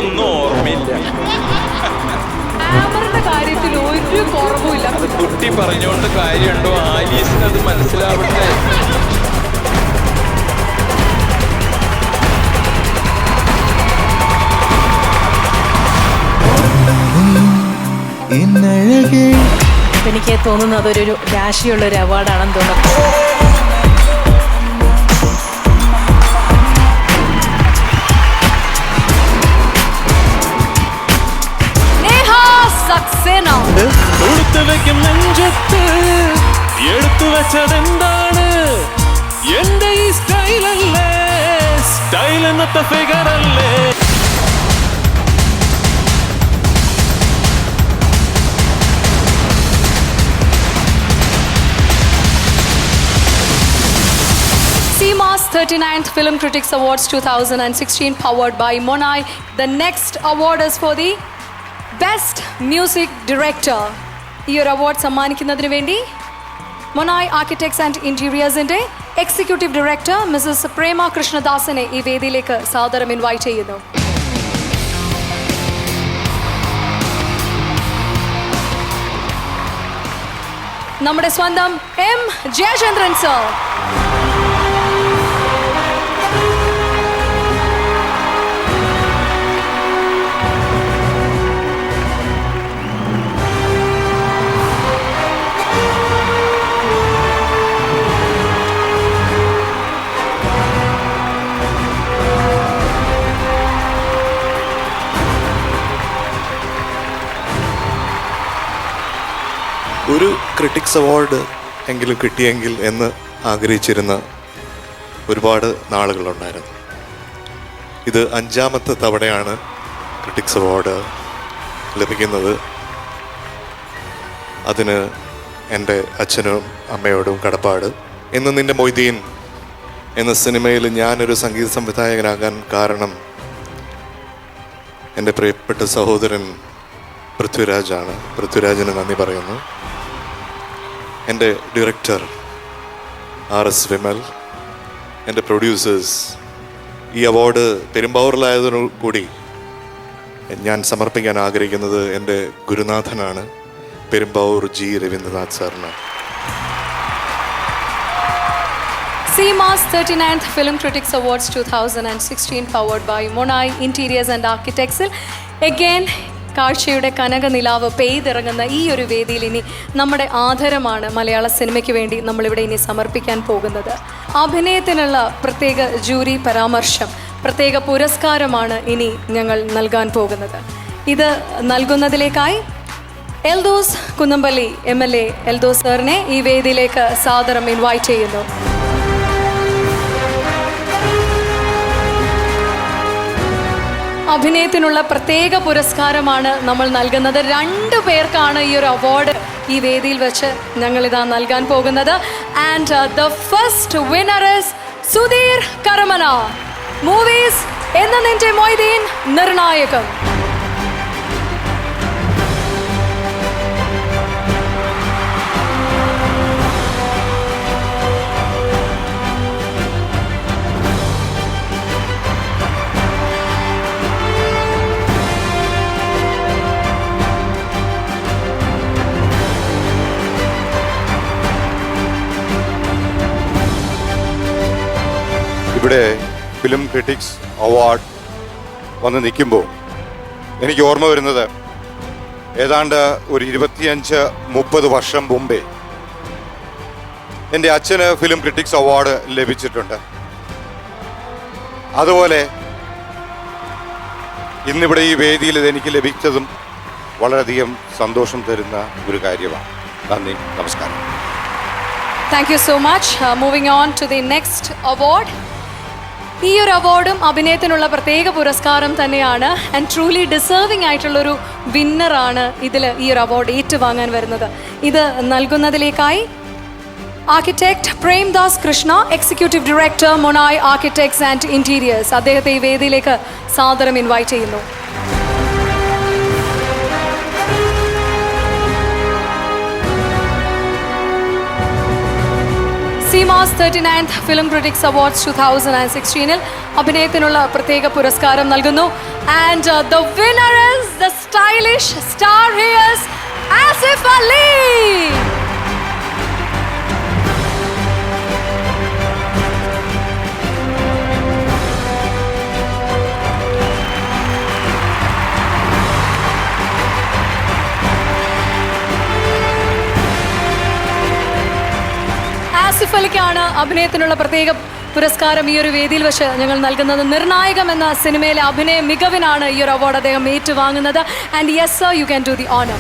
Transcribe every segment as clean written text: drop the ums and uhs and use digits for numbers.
ഒന്നും ഓർമ്മയില്ല. ഗ്ലാമറിന്റെ കാര്യത്തിൽ ഒരു കുറവുമില്ല. അത് കുട്ടി പറഞ്ഞുകൊണ്ട് കാര്യമുണ്ടോ? ആലീസിന് അത് മനസ്സിലാവട്ടെ. എനിക്ക് തോന്നുന്നു അതൊരു രാശിയുള്ള ഒരു അവാർഡാണെന്ന് തോന്നുന്നു. എടുത്തു വെച്ചതെന്താണ്? എന്റെ ഈ സ്റ്റൈലല്ലേ, സ്റ്റൈൽ എന്നത്തെ ഫിഗറല്ലേ? CMA's 39th Film Critics Awards 2016 powered by Monai. The next award is for the Best Music Director. ഈ ഒരു അവാർഡ് സമ്മാനിക്കുന്നതിന് വേണ്ടി മൊനായ് ആർക്കിടെക്ട്സ് ആൻഡ് ഇന്റീരിയേഴ്സിന്റെ എക്സിക്യൂട്ടീവ് ഡയറക്ടർ മിസസ് പ്രേമ കൃഷ്ണദാസിനെ ഈ വേദിയിലേക്ക് സാദരം ഇൻവൈറ്റ് ചെയ്യുന്നു. നമ്മുടെ സ്വന്തം എം ജയചന്ദ്രൻ സർ. ഒരു ക്രിട്ടിക്സ് അവാർഡ് എങ്കിലും കിട്ടിയെങ്കിൽ എന്ന് ആഗ്രഹിച്ചിരുന്ന ഒരുപാട് നാളുകളുണ്ടായിരുന്നു. ഇത് 5ാമത്തെ തവണയാണ് ക്രിട്ടിക്സ് അവാർഡ് ലഭിക്കുന്നത്. അതിന് എൻ്റെ അച്ഛനും അമ്മയോടും കടപ്പാട്. ഇന്ന് നിൻ്റെ മൊയ്തീൻ എന്ന സിനിമയിൽ ഞാനൊരു സംഗീത സംവിധായകനാകാൻ കാരണം എൻ്റെ പ്രിയപ്പെട്ട സഹോദരൻ പൃഥ്വിരാജാണ്. പൃഥ്വിരാജിന് നന്ദി പറയുന്നു. എൻ്റെ ഡയറക്ടർ RS വിമൽ, എൻ്റെ പ്രൊഡ്യൂസേഴ്സ്. ഈ അവാർഡ് പെരുമ്പാവൂരിലായതിനോടുകൂടി ഞാൻ സമർപ്പിക്കാൻ ആഗ്രഹിക്കുന്നത് എൻ്റെ ഗുരുനാഥനാണ്, പെരുമ്പാവൂർ G. രവീന്ദ്രനാഥ് സാറിന്. CMA's 39th Film Critics Awards 2016 powered by Monai Interiors and Architects. Again, കാഴ്ചയുടെ കനകനിലാവ് പെയ്തിറങ്ങുന്ന ഈ ഒരു വേദിയിൽ ഇനി നമ്മുടെ ആദരമാണ് മലയാള സിനിമയ്ക്ക് വേണ്ടി നമ്മളിവിടെ ഇനി സമർപ്പിക്കാൻ പോകുന്നത്. അഭിനയത്തിനുള്ള പ്രത്യേക ജൂറി പരാമർശം, പ്രത്യേക പുരസ്കാരമാണ് ഇനി ഞങ്ങൾ നൽകാൻ പോകുന്നത്. ഇത് നൽകുന്നതിലേക്കായി എൽദോസ് കുന്നമ്പള്ളി MLA എൽദോസ് സാറിനെ ഈ വേദിയിലേക്ക് സാദരം ഇൻവൈറ്റ് ചെയ്യുന്നു. അഭിനയത്തിനുള്ള പ്രത്യേക പുരസ്കാരമാണ് നമ്മൾ നൽകുന്നത്. 2 പേർക്കാണ് ഈ ഒരു അവാർഡ് ഈ വേദിയിൽ വെച്ച് ഞങ്ങളിതാ നൽകാൻ പോകുന്നത്. And the first winner is Sudheer Karamana. Movies എന്ന് നിന്റെ മൊയ്തീൻ, നിർണായകം. ഇവിടെ ഫിലിം ക്രിട്ടിക്സ് അവാർഡ് വന്ന് നിൽക്കുമ്പോൾ എനിക്ക് ഓർമ്മ വരുന്നത് ഏതാണ്ട് ഒരു 25-30 വർഷം മുമ്പേ എൻ്റെ അച്ഛന് ഫിലിം ക്രിട്ടിക്സ് അവാർഡ് ലഭിച്ചിട്ടുണ്ട്. അതുപോലെ ഇന്നിവിടെ ഈ വേദിയിൽ ഇതെനിക്ക് ലഭിച്ചതും വളരെയധികം സന്തോഷം തരുന്ന ഒരു കാര്യമാണ്. നന്ദി, നമസ്കാരം. Thank you so much. Moving on to the next award. ഈ ഒരു അവാർഡും അഭിനയത്തിനുള്ള പ്രത്യേക പുരസ്കാരം തന്നെയാണ്. ആൻഡ് ട്രൂലി ഡിസേർവിംഗ് ആയിട്ടുള്ളൊരു വിന്നറാണ് ഇതിൽ ഈ ഒരു അവാർഡ് ഏറ്റുവാങ്ങാൻ വരുന്നത്. ഇത് നൽകുന്നതിലേക്കായി architect Premdas Krishna, executive director Monai architects and interiors, അദ്ദേഹത്തെ ഈ വേദിയിലേക്ക് സാദരം ഇൻവൈറ്റ് ചെയ്യുന്നു. Seemas 39th film critics awards 2016-ൽ അഭിനയത്തിനുള്ള പ്രത്യേക പുരസ്കാരം നൽകുന്നു. And the winner is the stylish star here's Asif Ali. Asif അലിക്കാണ് അഭിനയത്തിനുള്ള പ്രത്യേക പുരസ്കാരം ഈ ഒരു വേദിയിൽ വെച്ച് ഞങ്ങൾ നൽകുന്നത്. നിർണായകം എന്ന സിനിമയിലെ അഭിനയ മികവിനാണ് ഈ ഒരു അവാർഡ് അദ്ദേഹം ഏറ്റുവാങ്ങുന്നത്. And yes sir, you can do the honour.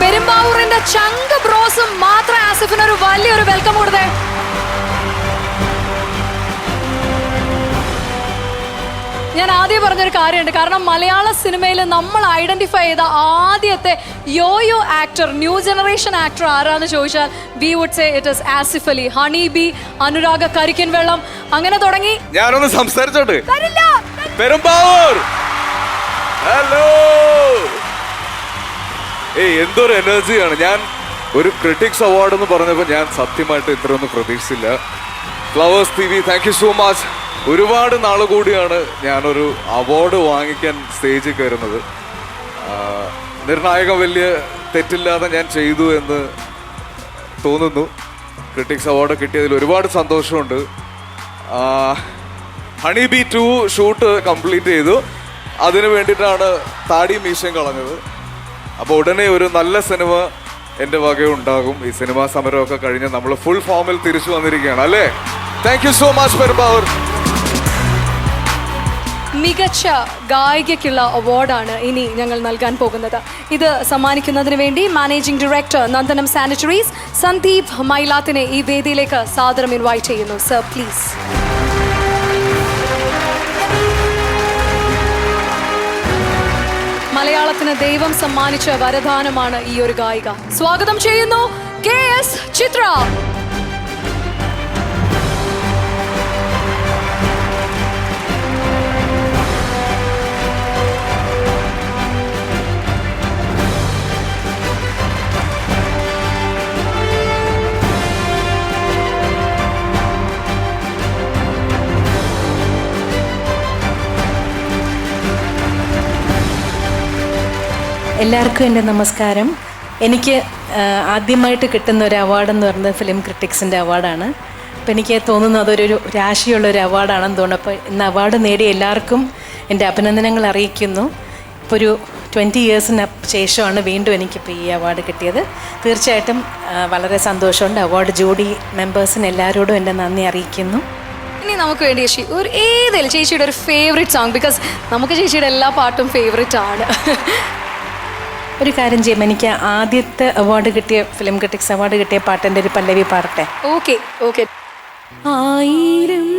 പെരുമ്പാവൂരിന്റെ ചങ്ക് ബ്രോസും മാത്രം ആസിഫിന് ഒരു വലിയൊരു വെൽക്കം കൊടുത്തേ. ഞാൻ ആദ്യം പറഞ്ഞൊരു കാര്യമുണ്ട്. കാരണം മലയാള സിനിമയിൽ നമ്മൾ ഐഡന്റിഫൈ ചെയ്ത ആദ്യത്തെ yoyo actor, new generation actor ആരാന്ന് ചോദിച്ചാൽ we would say it is Asif Ali. Honey bee, Anuraga Karikkin വെള്ളം, അങ്ങനെ തുടങ്ങി. ഞാനൊന്ന് സംസാരിച്ചോട്ടെ. പെരുമ്പാവൂർ, ഹലോ. എന്തൊരു എനർജിയാണ്. ഞാൻ ഒരു ക്രിട്ടിക്സ് അവാർഡ് എന്ന് പറഞ്ഞപ്പോൾ ഞാൻ സത്യമായിട്ട് ഇത്രയൊന്നും പ്രതീക്ഷിച്ചില്ല. Flowers TV, thank you so much. ഒരുപാട് നാൾ കൂടിയാണ് ഞാനൊരു അവാർഡ് വാങ്ങിക്കാൻ സ്റ്റേജിൽ കയറുന്നത്. നിർണായകം വലിയ തെറ്റില്ലാതെ ഞാൻ ചെയ്തു എന്ന് തോന്നുന്നു. ക്രിട്ടിക്സ് അവാർഡ് കിട്ടിയതിൽ ഒരുപാട് സന്തോഷമുണ്ട്. ഹണി ബി 2 ഷൂട്ട് കംപ്ലീറ്റ് ചെയ്തു. അതിനു വേണ്ടിയിട്ടാണ് താടി മീശയും കളഞ്ഞത്. അപ്പോൾ ഉടനെ ഒരു നല്ല സിനിമ എൻ്റെ വകയുണ്ടാകും. ഈ സിനിമാ സമരമൊക്കെ കഴിഞ്ഞ് നമ്മൾ ഫുൾ ഫോമിൽ തിരിച്ചു വന്നിരിക്കുകയാണ് അല്ലേ. Thank you so much Perumbavoor. മികച്ച ഗായികയ്ക്കുള്ള അവാർഡാണ് ഇനി ഞങ്ങൾ നൽകാൻ പോകുന്നത്. ഇത് സമ്മാനിക്കുന്നതിന് വേണ്ടി managing director Nandanam sanitaries Sandeep മൈലാത്തിനെ ഈ വേദിയിലേക്ക് സാദരം ഇൻവൈറ്റ് ചെയ്യുന്നു. Sir please. മലയാളത്തിന് ദൈവം സമ്മാനിച്ച വരദാനമാണ് ഈ ഒരു ഗായിക. സ്വാഗതം ചെയ്യുന്നു KS ചിത്ര. എല്ലാവർക്കും എൻ്റെ നമസ്കാരം. എനിക്ക് ആദ്യമായിട്ട് കിട്ടുന്ന ഒരു അവാർഡെന്ന് പറയുന്നത് ഫിലിം ക്രിട്ടിക്സിൻ്റെ അവാർഡാണ്. അപ്പോൾ എനിക്ക് തോന്നുന്നു അതൊരു രാശിയുള്ളൊരു അവാർഡാണെന്ന് തോന്നുന്നു. അപ്പോൾ ഇന്ന് അവാർഡ് നേടിയ എല്ലാവർക്കും എൻ്റെ അഭിനന്ദനങ്ങൾ അറിയിക്കുന്നു. ഇപ്പോൾ ഒരു 20 ഇയേഴ്സിന് ശേഷമാണ് വീണ്ടും എനിക്കിപ്പോൾ ഈ അവാർഡ് കിട്ടിയത്. തീർച്ചയായിട്ടും വളരെ സന്തോഷമുണ്ട്. അവാർഡ് ജൂറി മെമ്പേഴ്സിന് എല്ലാവരോടും എൻ്റെ നന്ദി അറിയിക്കുന്നു. ഇനി നമുക്ക് വേണ്ടി ഒരു ഏതെങ്കിലും ചേച്ചിയുടെ ഒരു ഫേവറേറ്റ് സോങ്, ബിക്കോസ് നമുക്ക് ചേച്ചിയുടെ എല്ലാ പാട്ടും ഫേവറേറ്റ് ആണ്. ഒരു കാര്യം ചെയ്യും, എനിക്ക് ആദ്യത്തെ അവാർഡ് കിട്ടിയ ഫിലിം ക്രിട്ടിക്സ് അവാർഡ് കിട്ടിയ പാട്ടിൻ്റെ ഒരു പല്ലവി പാടട്ടെ. Okay okay. ആയിരം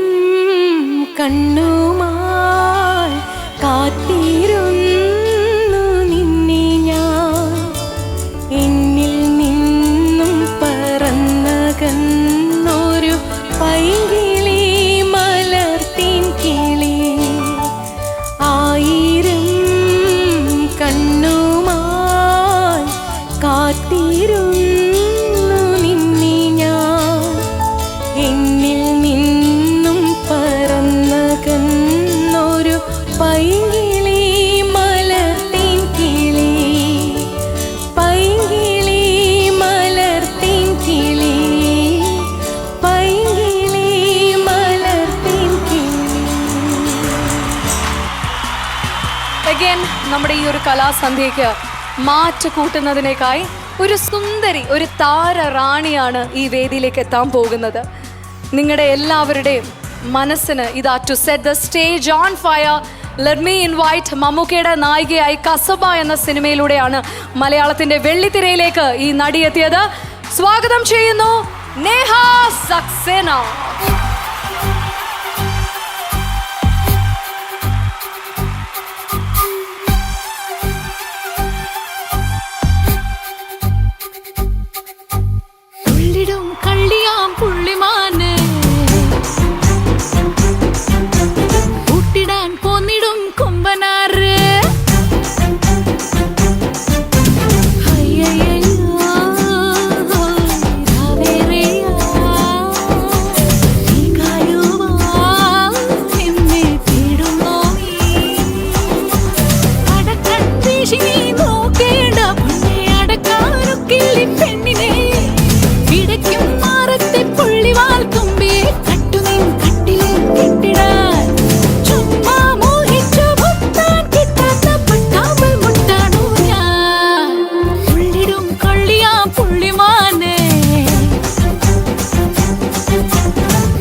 കണ്ണുമായി കാത്തിരുന്നു നിന്നെ ഞാൻ, എന്നിൽ നിന്നും പറന്നകന്നൊരു പൈകിളി മലർത്തിൻ കിളി. ആയിരം കണ്ണുമായി കാത്തിരുന്നു നിന്നെ ഞാൻ, എന്നിൽ നിന്നും പറന്നകന്നൊരു പൈകിളി മലർത്തിൻ കിളി. പൈകിളി മലർത്തിൻ കിളി, പൈകിളി മലർത്തിൻ കിളി. അഗൈൻ നമ്മുടെ ഈ ഒരു കലാസന്ധ്യയ്ക്ക് മാറ്റ് കൂട്ടുന്നതിനേക്കായി ഒരു സുന്ദരി, ഒരു താര റാണിയാണ് ഈ വേദിയിലേക്ക് എത്താൻ പോകുന്നത്. നിങ്ങളുടെ എല്ലാവരുടെയും മനസ്സിന് ഇതാ to set the stage on fire. Let me invite മമ്മൂക്കയുടെ നായികയായി കസബ എന്ന സിനിമയിലൂടെയാണ് മലയാളത്തിന്റെ വെള്ളിത്തിരയിലേക്ക് ഈ നടി എത്തിയത്. സ്വാഗതം ചെയ്യുന്നു നേഹ സക്സേന. കള്ളിയാം പുള്ളിമാന് വീശി നീ നോക്കേണ്ട പൊന്നെ അടക്കാനൊക്കില്ല പെണ്ണിനെ പിടയ്ക്കും മാറത്തെ പുള്ളിവാൽ തുമ്പിയെ കട്ടുനിൻ കട്ടിലിൽ കെട്ടിടാൻ ചുമ്മാ മോഹിച്ചു മുത്താൻ കിട്ടാത്ത പട്ടാമ്പൽ മുട്ടാണോ ഞാൻ പുള്ളിടും കള്ളിയാ പുള്ളിമാനെ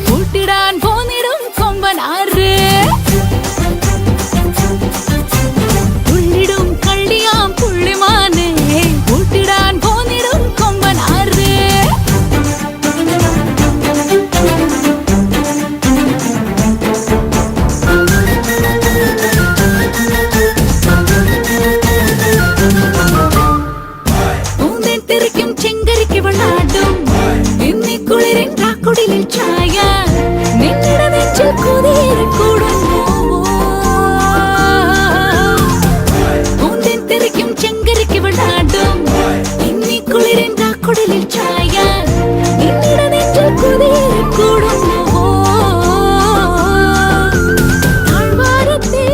കൂട്ടിടാൻ പോന്നിടും കൊമ്പനാറ് പുള്ളിടും കള്ളിയാം പുള്ളിമാനെ കൂട്ടിടാൻ പോന്നിടും കൊമ്പനാറ് പൂന്തേൻ തെറിക്കും ചെങ്കരിക്ക് വെള്ളാടും എന്നീ കുളിരിൻ കാക്കുടിലിൽ ചായ നിന്നിട നെഞ്ചിൽ കുതിരി കൂടുന്നു പൂന്തേൻ തെറിക്കും ചെങ്കരിക്ക് വെള്ളാടും എന്നീ കുളിരിൻ കാക്കുടിലിൽ ചായ നിന്നിട നെഞ്ചിൽ കുതിരി കൂടുന്നു താഴ്വാരത്തെ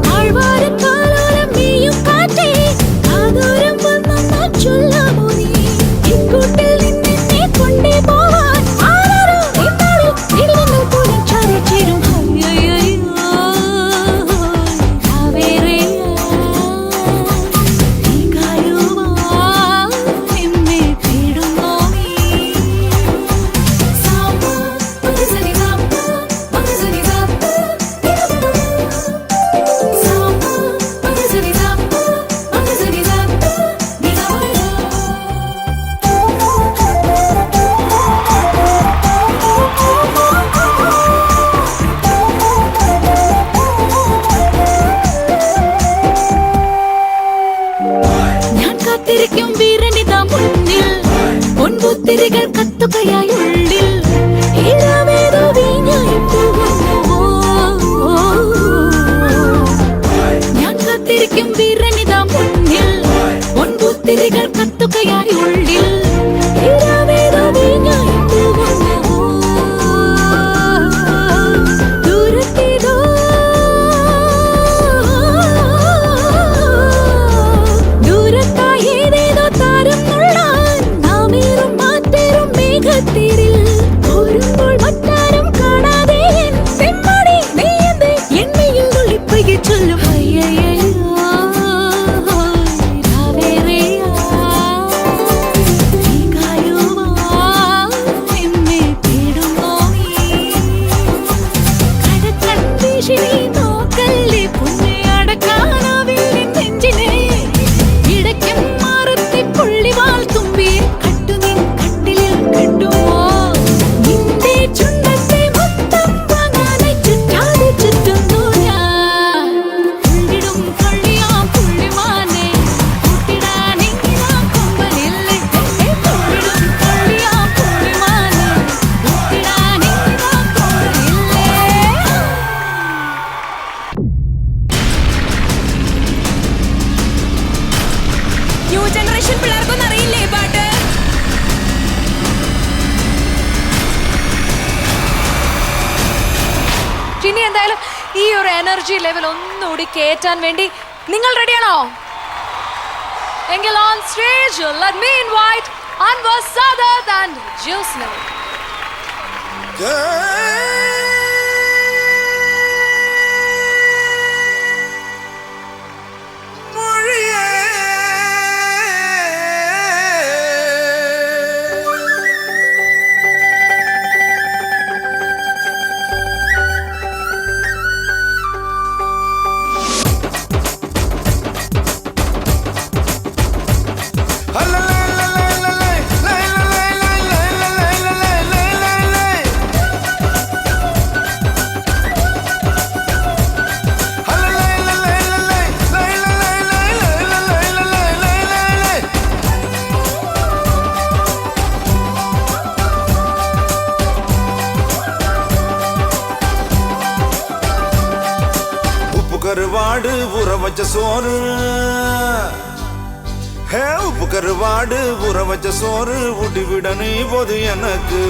താഴ്വാരക്കാലോലം നീയും കാറ്റേ കാതോരം വന്നെന്നാ ചൊല്ലാമോ നീ ഇക്കൂട്ടിൽ നിന്നെ കൊണ്ടേ പോവാൻ ആരാരോ ഇന്നാളിൽ ഇടിവെണ്ണൽ പോലെ ചാരി ചേരും അയ്യയ്യോ കാവേറിയാ നീ കായുവാ എന്നെ തേടുന്നോ നീ സാപ്പ മകസനി സാപ്പ മകസനി സാപ്പ സാപ്പ മകസനി സാപ്പ മകസനി സാപ്പ ഞാൻ കാത്തിരിക്കും വീരനിതാ മുന്നിൽ പൊൻപുത്തിരികൾ കത്തുകയായി ഉള്ളിൽ ഇളവേതോ വീഞ്ഞായി പോകുന്നു ഞാൻ കാത്തിരിക്കും വീരനിതാ മുന്നിൽ പൊൻപുത്തിരികൾ കത്തുകയായി ഉള്ളിൽ ഇളവേതോ വീഞ്ഞായി പോകുന്നു ദൂരത്തേതോ ദൂരത്തായി ഏതേതോ താരം നുള്ളാൻ നാമേറും മാറ്റേറും മേഘത്തീരിൽ പോരുമ്പോൾ മറ്റാരും കാണാതെ എൻ തെമ്മാടി നീ എന്ത് എണ്ണയിൽ നുള്ളിപ്പയ്യെ ചൊല്ലും അയ്യയ്യോ രാവേറിയാ നീ കായുവാ എന്നെ തേടുന്നോ നീ കടക്കൺ വീശി നീ നോക്കല്ലേ പൊന്നെ അടക്കാനാവില്ല നെഞ്ചിനെ ഇടയ്ക്കും മാറത്തെ പുള്ളിവാൽ തുമ്പിയെ കട്ടുനിൻ കട്ടിലിൽ കെട്ടുമോ നിന്റെ ചുണ്ടത്തെ മുത്തം വാങ്ങാനായി ചുറ്റാതെ ചുറ്റുന്നു ഞാൻ പുള്ളിടും കള്ളിയാ പുള്ളിമാനെ കൂട്ടിടാൻ ഇങ്ങിനാ കൊമ്പനില്ലേ പുള്ളിടും കള്ളിയാ പുള്ളിമാനെ കൂട്ടിടാൻ ഇങ്ങിനാ കൊമ്പനില്ലേ ന്യൂ ജനറേഷൻ പിള്ളേർക്കൊന്നും അറിയില്ലേ ഈ പാട്ട് ഇനി എന്തായാലും ഈ ഒരു എനർജി ലെവൽ ഒന്നുകൂടി കേറ്റാൻ വേണ്ടി നിങ്ങൾ റെഡിയാണോ എങ്കിൽ on stage let me invite Anwar Sadath and Jyotsna கருவாடு ஊற வச்ச சோறு உப்பு கருவாடு ஊற வச்ச சோறு ஊட்டி விட நீ போது எனக்கு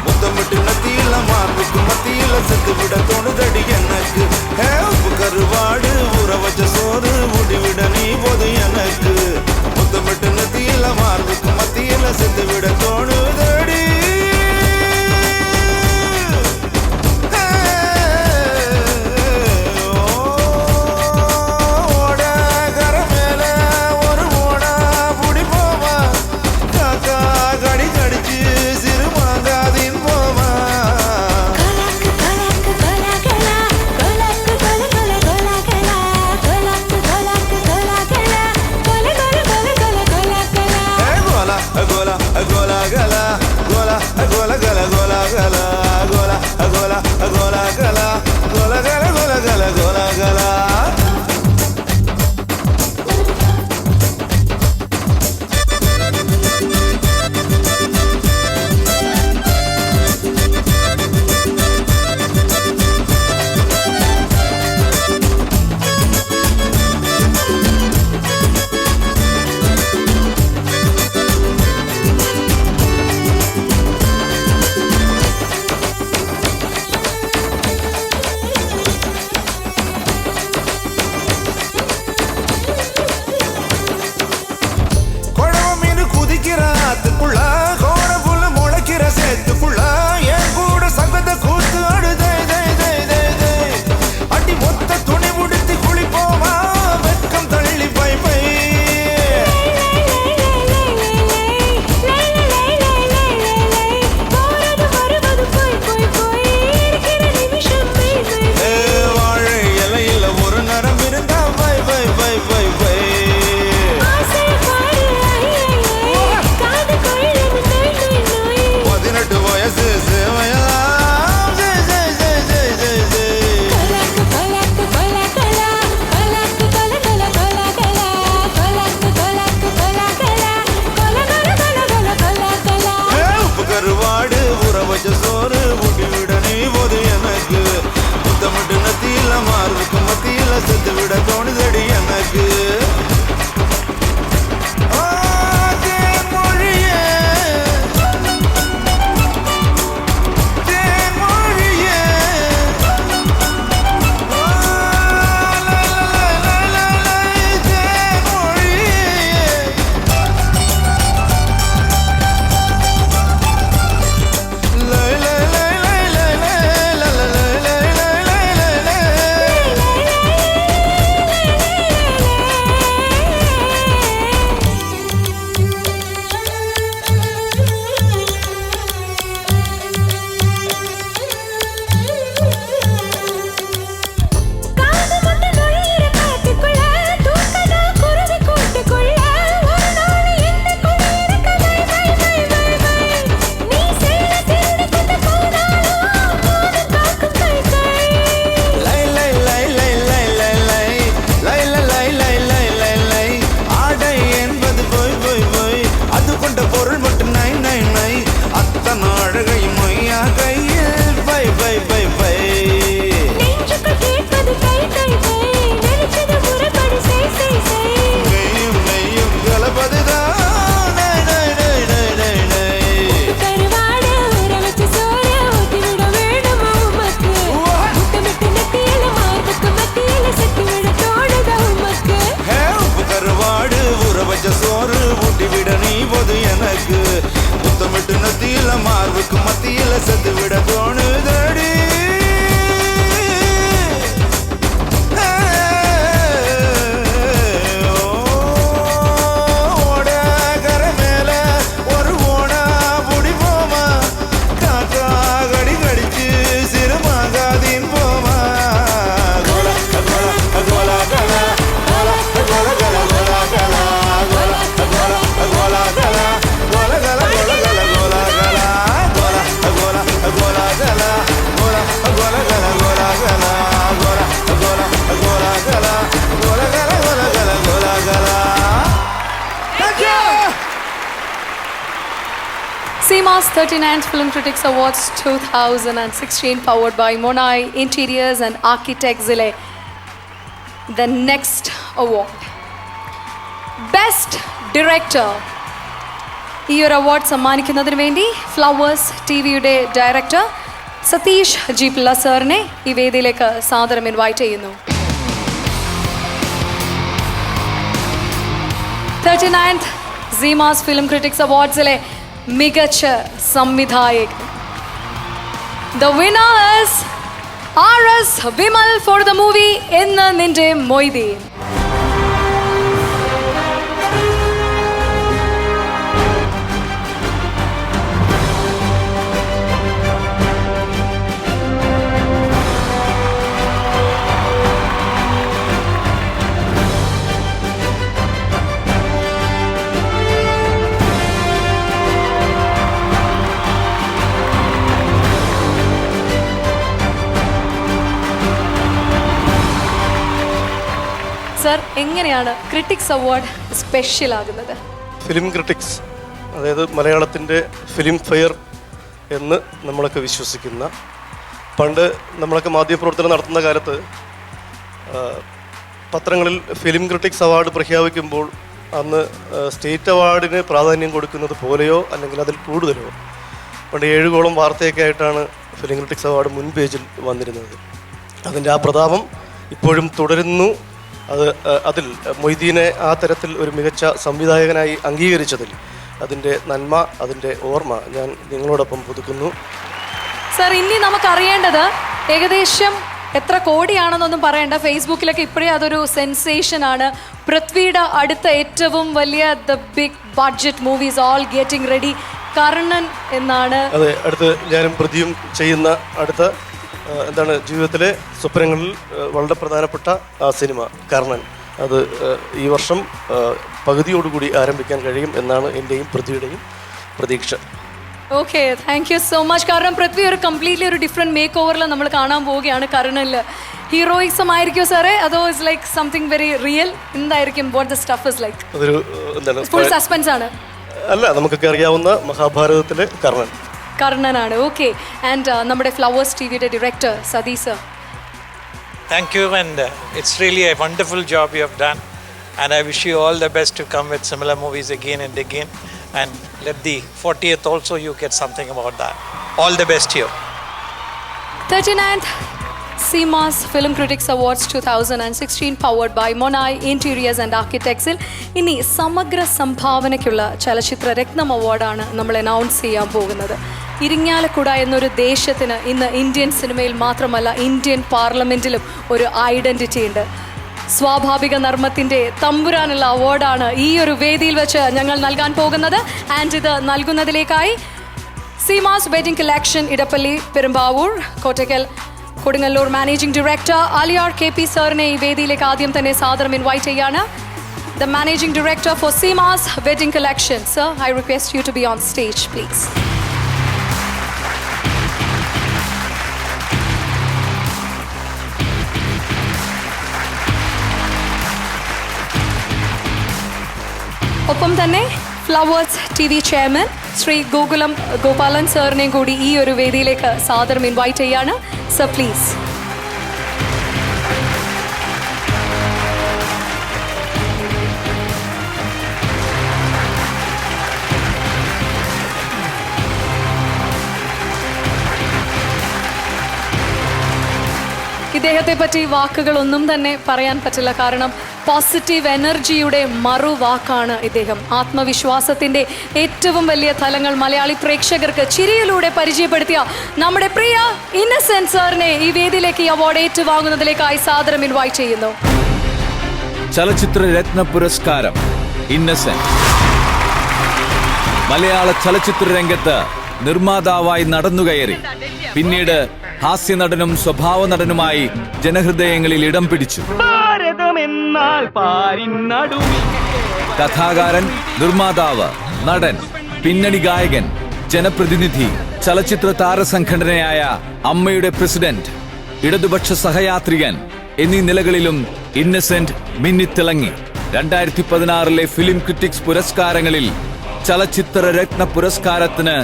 முத்தமிட்டு நத்தியில மார்புக்கு மத்தியில செத்து விட தோணுதடி எனக்கு ഗോല ഗല ഗോല ഗല ഗോല ഗല CMA's 39th Film Critics Awards 2016 powered by Monai Interiors and Architects Zile. The next award, Best Director. ഈ ഒരു അവാർഡ് സമ്മാനിക്കുന്നതിന് വേണ്ടി ഫ്ലവേഴ്സ് ടിവിയുടെ ഡയറക്ടർ സതീഷ് ജി പിള്ള സാറിനെ ഈ വേദിയിലേക്ക് സാദരം ഇൻവൈറ്റ് ചെയ്യുന്നു. 39th സീമാസ് ഫിലിം ക്രിറ്റിക്സ് അവാർഡ്സിലെ മികച്ച സംവിധായകൻ. The winner is R.S. Vimal for the movie ഇന്ന് നിന്റെ മൊയ്തീൻ. സർ, എങ്ങനെയാണ് ക്രിട്ടിക്സ് അവാർഡ് സ്പെഷ്യൽ ആകുന്നത്? ഫിലിം ക്രിട്ടിക്സ്, അതായത് മലയാളത്തിൻ്റെ ഫിലിം ഫെയർ എന്ന് നമ്മളൊക്കെ വിശ്വസിക്കുന്ന, പണ്ട് നമ്മളൊക്കെ മാധ്യമപ്രവർത്തനം നടത്തുന്ന കാലത്ത് പത്രങ്ങളിൽ ഫിലിം ക്രിട്ടിക്സ് അവാർഡ് പ്രഖ്യാപിക്കുമ്പോൾ അന്ന് സ്റ്റേറ്റ് അവാർഡിന് പ്രാധാന്യം കൊടുക്കുന്നത് പോലെയോ അല്ലെങ്കിൽ അതിൽ കൂടുതലോ പണ്ട് 7 കോളം വാർത്തയൊക്കെ ആയിട്ടാണ് ഫിലിം ക്രിട്ടിക്സ് അവാർഡ് മുൻ പേജിൽ വന്നിരുന്നത്. അതിൻ്റെ ആ പ്രതാപം ഇപ്പോഴും തുടരുന്നു. അതിൽ മൊയ്തീനെ ആ തരത്തിൽ ഒരു മികച്ച സംവിധായകനായി അംഗീകരിച്ചതിൽ അതിൻ്റെ നന്മ, അതിൻ്റെ ഓർമ്മ ഞാൻ നിങ്ങളോടൊപ്പം പുതുക്കുന്നു. സർ, ഇനി നമുക്കറിയേണ്ടത് ഏകദേശം എത്ര കോടിയാണെന്നൊന്നും പറയണ്ട, ഫേസ്ബുക്കിലൊക്കെ ഇപ്പോഴേ അതൊരു സെൻസേഷനാണ്. പൃഥ്വിയുടെ അടുത്ത ഏറ്റവും വലിയ the big budget movies all getting ready, Karnan എന്നാണ്. അതെ, അടുത്ത് ഞാനും പ്രതിയും ചെയ്യുന്ന അടുത്ത എന്താണ് ജീവിതത്തിലെ സ്വപ്നങ്ങളിൽ വളരെ പ്രധാനപ്പെട്ട ആ സിനിമ കർണൻ, അത് ഈ വർഷം പകുതിയോടുകൂടി ആരംഭിക്കാൻ കഴിയും എന്നാണ് എൻ്റെയും പൃഥ്വിയുടെയും പ്രതീക്ഷ. Okay, thank you so much. കാരണം പൃഥ്വി ഒരു കംപ്ലീറ്റ്ലി ഒരു ഡിഫറെൻറ്റ് മേക്ക് ഓവറിൽ നമ്മൾ കാണാൻ പോവുകയാണ് കർണനിൽ. ഹീറോയിസം ആയിരിക്കും സാറേ, അതോ is like something very real? എന്തായിരിക്കും what the stuff is like? അതൊരു എന്താണ്, ഫുൾ സസ്പെൻസ് ആണ്? അല്ല, നമുക്കൊക്കെ അറിയാവുന്ന മഹാഭാരതത്തിലെ കർണനാണ്. ഓക്കെ, ആൻഡ് നമ്മുടെ ഫ്ലവേഴ്സ് ടിവിയുടെ director Sathi sir. Thank you, and it's really a wonderful job you have done, and I wish you all the best to come with similar movies again and again, and let the 40th also you get something about that. All the best to you. 39th CMAS Film Critics Awards 2016 powered by Monai Interiors and Architects. ഇനി സമഗ്ര സംഭാവനയ്ക്കുള്ള ചലച്ചിത്ര രത്നം അവാർഡാണ് നമ്മൾ announce ചെയ്യാൻ പോകുന്നത്. ഇരിങ്ങാലക്കുട എന്നൊരു ദേശത്തിന് ഇന്ന് ഇന്ത്യൻ സിനിമയിൽ മാത്രമല്ല ഇന്ത്യൻ പാർലമെൻറ്റിലും ഒരു ഐഡൻറ്റിറ്റി ഉണ്ട്. സ്വാഭാവിക നർമ്മത്തിൻ്റെ തമ്പുരാനുള്ള അവാർഡാണ് ഈ ഒരു വേദിയിൽ വെച്ച് ഞങ്ങൾ നൽകാൻ പോകുന്നത്. ആൻഡ് ഇത് നൽകുന്നതിലേക്കായി Seemas wedding collection Edappally, Perumbavoor, Kottakkal, Kodungallur managing director Aliyar KP സാറിനെ ഈ വേദിയിലേക്ക് ആദ്യം തന്നെ സാദരം ഇൻവൈറ്റ് ചെയ്യാണ്. The managing director for Seemas wedding collection. Sir, I request you to be on stage please. ഒപ്പം തന്നെ flowers TV chairman Shri Gokulam Gopalan സാറിനെയും കൂടി ഈ ഒരു വേദിയിലേക്ക് സാദരം ഇൻവൈറ്റ് ചെയ്യാണ്. Sir, please. ഇദ്ദേഹത്തെ പറ്റി വാക്കുകളൊന്നും തന്നെ പറയാൻ പറ്റില്ല. കാരണം പോസിറ്റീവ് എനർജിയുടെ മറുവാക്കാണ് ഇദ്ദേഹം. ആത്മവിശ്വാസത്തിൻ്റെ ഏറ്റവും വലിയ തലങ്ങൾ മലയാളി പ്രേക്ഷകർക്ക് ചിരിയിലൂടെ പരിചയപ്പെടുത്തിയ നമ്മുടെ പ്രിയ ഇന്നസെന്റ് സാറിനെ ഈ വേദിയിലേക്ക് ഈ അവാർഡ് ഏറ്റുവാങ്ങുന്നതിലേക്കായി സാദരം ഇൻവൈറ്റ് ചെയ്യുന്നു. ചലച്ചിത്ര രത്ന പുരസ്കാരം ഇന്നസെന്റ്. മലയാള ചലച്ചിത്ര രംഗത്ത് നിർമ്മാതാവായി നടന്നുകയറി പിന്നീട് ഹാസ്യനടനും സ്വഭാവ നടനുമായി ജനഹൃദയങ്ങളിൽ ഇടം പിടിച്ചു. കഥാകാരൻ, നിർമ്മാതാവ്, നടൻ, പിന്നണി ഗായകൻ, ജനപ്രതിനിധി, ചലച്ചിത്ര താരസംഘടനയായ അമ്മയുടെ പ്രസിഡന്റ്, ഇടതുപക്ഷ സഹയാത്രികൻ എന്നീ നിലകളിലും ഇന്നസെന്റ് മിന്നിത്തിളങ്ങി. 2016 ഫിലിം ക്രിറ്റിക്സ് പുരസ്കാരങ്ങളിൽ ചലച്ചിത്ര രത്ന പുരസ്കാരത്തിന്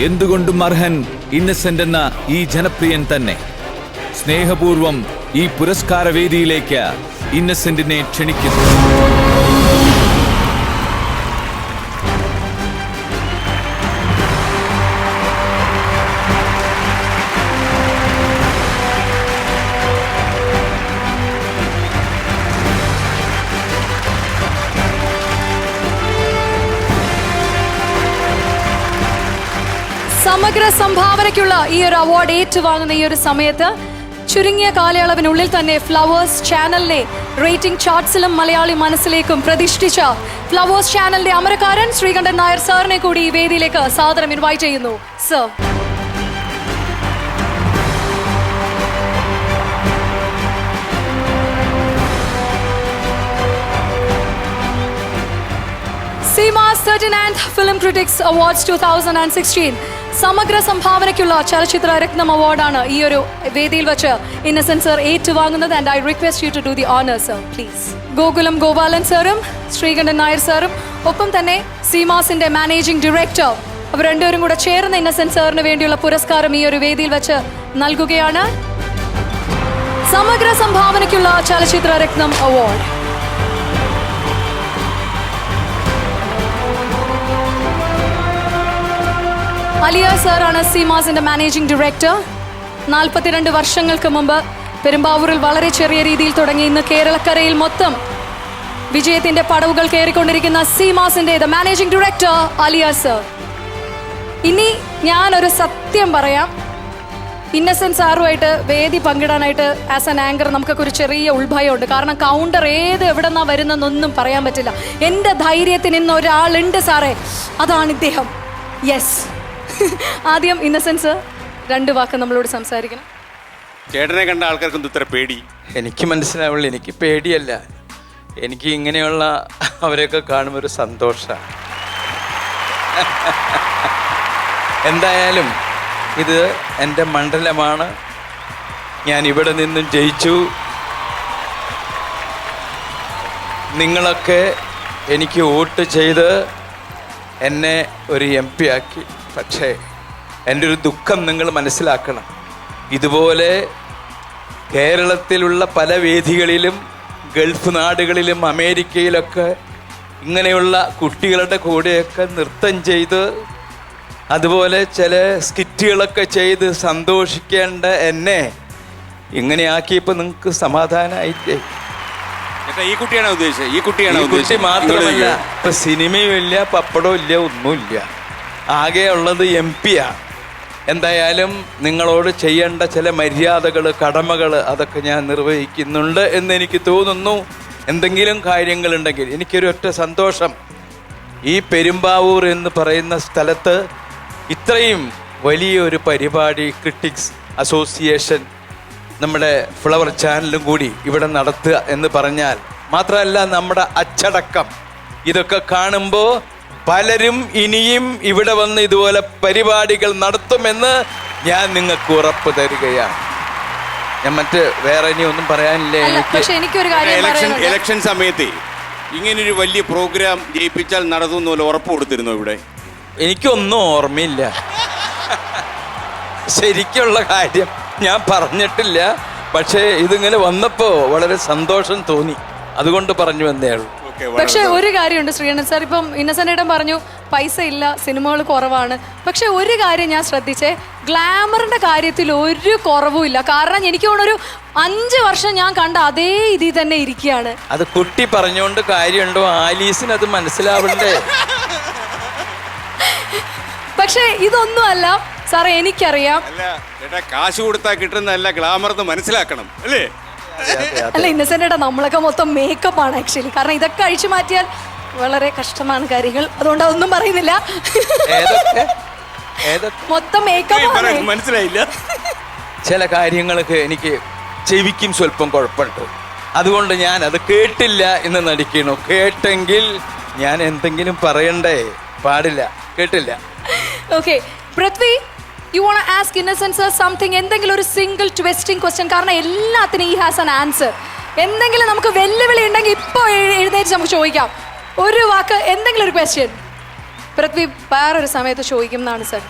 എന്തുകൊണ്ടും അർഹൻ ഇന്നസെന്റ് എന്ന ഈ ജനപ്രിയൻ തന്നെ. സ്നേഹപൂർവം ഈ പുരസ്കാര വേദിയിലേക്ക് ഇന്നസെന്റിനെ ക്ഷണിക്കുന്നു. സമഗ്ര സംഭാവനയ്ക്കുള്ള ഈ ഒരു അവാർഡ് ഏറ്റുവാങ്ങുന്ന ഈ ഒരു സമയത്ത് ചുരുങ്ങിയ കാലയളവിനുള്ളിൽ തന്നെ ഫ്ലവേഴ്സ് ചാനലിനെ റേറ്റിംഗ് ചാർട്ട്സിലും മലയാളി മനസ്സിലേക്കും പ്രതിഷ്ഠിച്ച ഫ്ലവേഴ്സ് ചാനലിന്റെ അമരക്കാരൻ ശ്രീകണ്ഠൻ നായർ സാറിനെ കൂടി ഈ വേദിയിലേക്ക് സാദരം ഇൻവൈറ്റ് ചെയ്യുന്നു. Sir. CMAS 39th Film Critics Awards 2016 സമഗ്ര സംഭാവനയ്ക്കുള്ള ചലച്ചിത്ര രത്നം അവാർഡാണ് ഈ ഒരു വേദിയിൽ വെച്ച് ഇന്നസെന്റ് സർ ഏറ്റുവാങ്ങുന്നത്. And I request you to do the honour sir please. Gokulam Gopalan സാറും ശ്രീകണ്ഠൻ നായർ സാറും ഒപ്പം തന്നെ സീമാസിന്റെ മാനേജിംഗ് ഡയറക്ടർ അവർ രണ്ടുപേരും കൂടെ ചേർന്ന് ഇന്നസെന്റ് സാറിന് വേണ്ടിയുള്ള പുരസ്കാരം ഈ ഒരു വേദിയിൽ വെച്ച് നൽകുകയാണ്. സമഗ്ര സംഭാവനയ്ക്കുള്ള ചലച്ചിത്ര രത്നം അവാർഡ്. അലിയ സാറാണ് സീമാസിന്റെ മാനേജിംഗ് ഡയറക്ടർ. 42 വർഷങ്ങൾക്ക് മുമ്പ് പെരുമ്പാവൂരിൽ വളരെ ചെറിയ രീതിയിൽ തുടങ്ങി ഇന്ന് കേരളക്കരയിൽ മൊത്തം വിജയത്തിന്റെ പടവുകൾ കയറിക്കൊണ്ടിരിക്കുന്ന സീമാസിന്റെ മാനേജിംഗ് ഡയറക്ടർ അലിയ സർ. ഇനി ഞാനൊരു സത്യം പറയാം, ഇന്നസെന്റ് സാറുമായിട്ട് വേദി പങ്കിടാനായിട്ട് ആസ് ആൻ ആങ്കർ നമുക്കൊക്കെ ഒരു ചെറിയ ഉൾഭയമുണ്ട്. കാരണം കൗണ്ടർ എവിടെ നിന്നാ വരുന്നതെന്നൊന്നും പറയാൻ പറ്റില്ല. എൻ്റെ ധൈര്യത്തിന് ഇന്ന് ഒരാളുണ്ട് സാറേ, അതാണ് ഇദ്ദേഹം. യെസ്. ആദ്യം ഇന്നസെൻസ് 2 വാക്ക് നമ്മളോട് സംസാരിക്കണം. ചേട്ടനെ കണ്ട ആൾക്കാർക്കൊന്നും ഇത്ര പേടി? എനിക്ക് മനസ്സിലാവുള്ളൂ, എനിക്ക് പേടിയല്ല, എനിക്ക് ഇങ്ങനെയുള്ള അവരെയൊക്കെ കാണുമ്പോൾ ഒരു സന്തോഷമാണ്. എന്തായാലും ഇത് എൻ്റെ മണ്ഡലമാണ്, ഞാൻ ഇവിടെ നിന്നും ജയിച്ചു. നിങ്ങളൊക്കെ എനിക്ക് വോട്ട് ചെയ്ത് എന്നെ ഒരു MP ആക്കി. പക്ഷേ എൻ്റെ ഒരു ദുഃഖം നിങ്ങൾ മനസ്സിലാക്കണം. ഇതുപോലെ കേരളത്തിലുള്ള പല വേദികളിലും ഗൾഫ് നാടുകളിലും അമേരിക്കയിലൊക്കെ ഇങ്ങനെയുള്ള കുട്ടികളുടെ കൂടെയൊക്കെ നൃത്തം ചെയ്ത് അതുപോലെ ചില സ്കിറ്റുകളൊക്കെ ചെയ്ത് സന്തോഷിക്കേണ്ട എന്നെ ഇങ്ങനെയാക്കിയപ്പോൾ നിങ്ങൾക്ക് സമാധാനമായില്ലേ? ഈ കുട്ടിയാണോ ഉദ്ദേശിച്ചത്? ഈ കുട്ടി മാത്രമല്ല, ഇപ്പൊ സിനിമയും ഇല്ല, പപ്പടവും ഇല്ല, ഒന്നുമില്ല, ആകെ ഉള്ളത് MP-യാണ്. എന്തായാലും നിങ്ങളോട് ചെയ്യേണ്ട ചില മര്യാദകൾ, കടമകൾ അതൊക്കെ ഞാൻ നിർവഹിക്കുന്നുണ്ട് എന്ന് എനിക്ക് തോന്നുന്നു. എന്തെങ്കിലും കാര്യങ്ങളുണ്ടെങ്കിൽ എനിക്കൊരു ഒറ്റ സന്തോഷം, ഈ പെരുമ്പാവൂർ എന്ന് പറയുന്ന സ്ഥലത്ത് ഇത്രയും വലിയൊരു പരിപാടി ക്രിട്ടിക്സ് അസോസിയേഷൻ നമ്മുടെ ഫ്ലവർ ചാനലും കൂടി ഇവിടെ നടത്തുക എന്ന് പറഞ്ഞാൽ, മാത്രമല്ല നമ്മുടെ അച്ചടക്കം, ഇതൊക്കെ കാണുമ്പോൾ പലരും ഇനിയും ഇവിടെ വന്ന് ഇതുപോലെ പരിപാടികൾ നടത്തുമെന്ന് ഞാൻ നിങ്ങൾക്ക് ഉറപ്പ് തരികയാണ്. ഞാൻ മറ്റ് വേറെ ഇനി ഒന്നും പറയാനില്ല. ഇലക്ഷൻ സമയത്ത് ഇങ്ങനൊരു വലിയ പ്രോഗ്രാം ജയിപ്പിച്ചാൽ നടത്തുന്ന ഉറപ്പ് കൊടുത്തിരുന്നു ഇവിടെ? എനിക്കൊന്നും ഓർമ്മയില്ല, ശരിക്കുള്ള കാര്യം ഞാൻ പറഞ്ഞിട്ടില്ല. പക്ഷേ ഇതിങ്ങനെ വന്നപ്പോൾ വളരെ സന്തോഷം തോന്നി, അതുകൊണ്ട് പറഞ്ഞു വന്നേയുള്ളൂ. പക്ഷെ ഒരു കാര്യമുണ്ട് ശ്രീകണ്ഠൻ സാർ, ഇപ്പം ഇന്നസെന്റേട്ടൻ പറഞ്ഞു പൈസ ഇല്ല, സിനിമകൾ കുറവാണ്. പക്ഷെ ഒരു കാര്യം ഞാൻ ശ്രദ്ധിച്ചേ, ഗ്ലാമറിന്റെ കാര്യത്തിൽ ഒരു കുറവും ഇല്ല. കാരണം എനിക്ക് തോന്നുന്നു 5 വർഷം ഞാൻ കണ്ട അതേ ഇതിൽ തന്നെ ഇരിക്കുകയാണ്. അത് കുട്ടി പറഞ്ഞുകൊണ്ട് കാര്യമുണ്ടോ? ആലീസിന് അത് മനസ്സിലാവണ്ടേ? പക്ഷെ ഇതൊന്നും അല്ല സാറേ, എനിക്കറിയാം. കാശ് കൊടുത്താൽ കിട്ടുന്നതല്ല ഗ്ലാമർ എന്ന് മനസ്സിലാക്കണം അല്ലേ? അല്ല ഇന്നസെന്റേട്ടാ, നമ്മളൊക്കെ മൊത്തം മേക്കപ്പ് ആണ് ആക്ച്വലി. കാരണം ഇതൊക്കെ അഴിച്ചു മാറ്റിയാൽ വളരെ കഷ്ടമാണ് കാര്യങ്ങൾ. അതുകൊണ്ട് അതൊന്നും പറയുന്നില്ല. മൊത്തം മേക്കപ്പ് മനസ്സിലായില്ല. ചില കാര്യങ്ങളൊക്കെ എനിക്ക് ചെവിക്കും സ്വല്പം കുഴപ്പമുണ്ട്, അതുകൊണ്ട് ഞാൻ അത് കേട്ടില്ല എന്ന് നടിക്കണു. കേട്ടെങ്കിൽ ഞാൻ എന്തെങ്കിലും പറയണ്ടേ? പാടില്ല, കേട്ടില്ല. Okay Prithvi, you want to ask Innocent sir something? എന്തെങ്കിലും ഒരു സിംഗിൾ ട്വിസ്റ്റിംഗ് ക്വസ്റ്റ്യൻ, കാരണം എല്ലാത്തിനും he has an answer. എന്തെങ്കിലും നമുക്ക് വെല്ലുവിളി ഉണ്ടെങ്കിൽ ഇപ്പോൾ എഴുന്നേറ്റ് നമുക്ക് ചോദിക്കാം. ഒരു വാക്ക്, എന്തെങ്കിലും ഒരു ക്വസ്റ്റ്യൻ പൃഥ്വി വേറൊരു സമയത്ത് ചോദിക്കും എന്നാണ് സർ.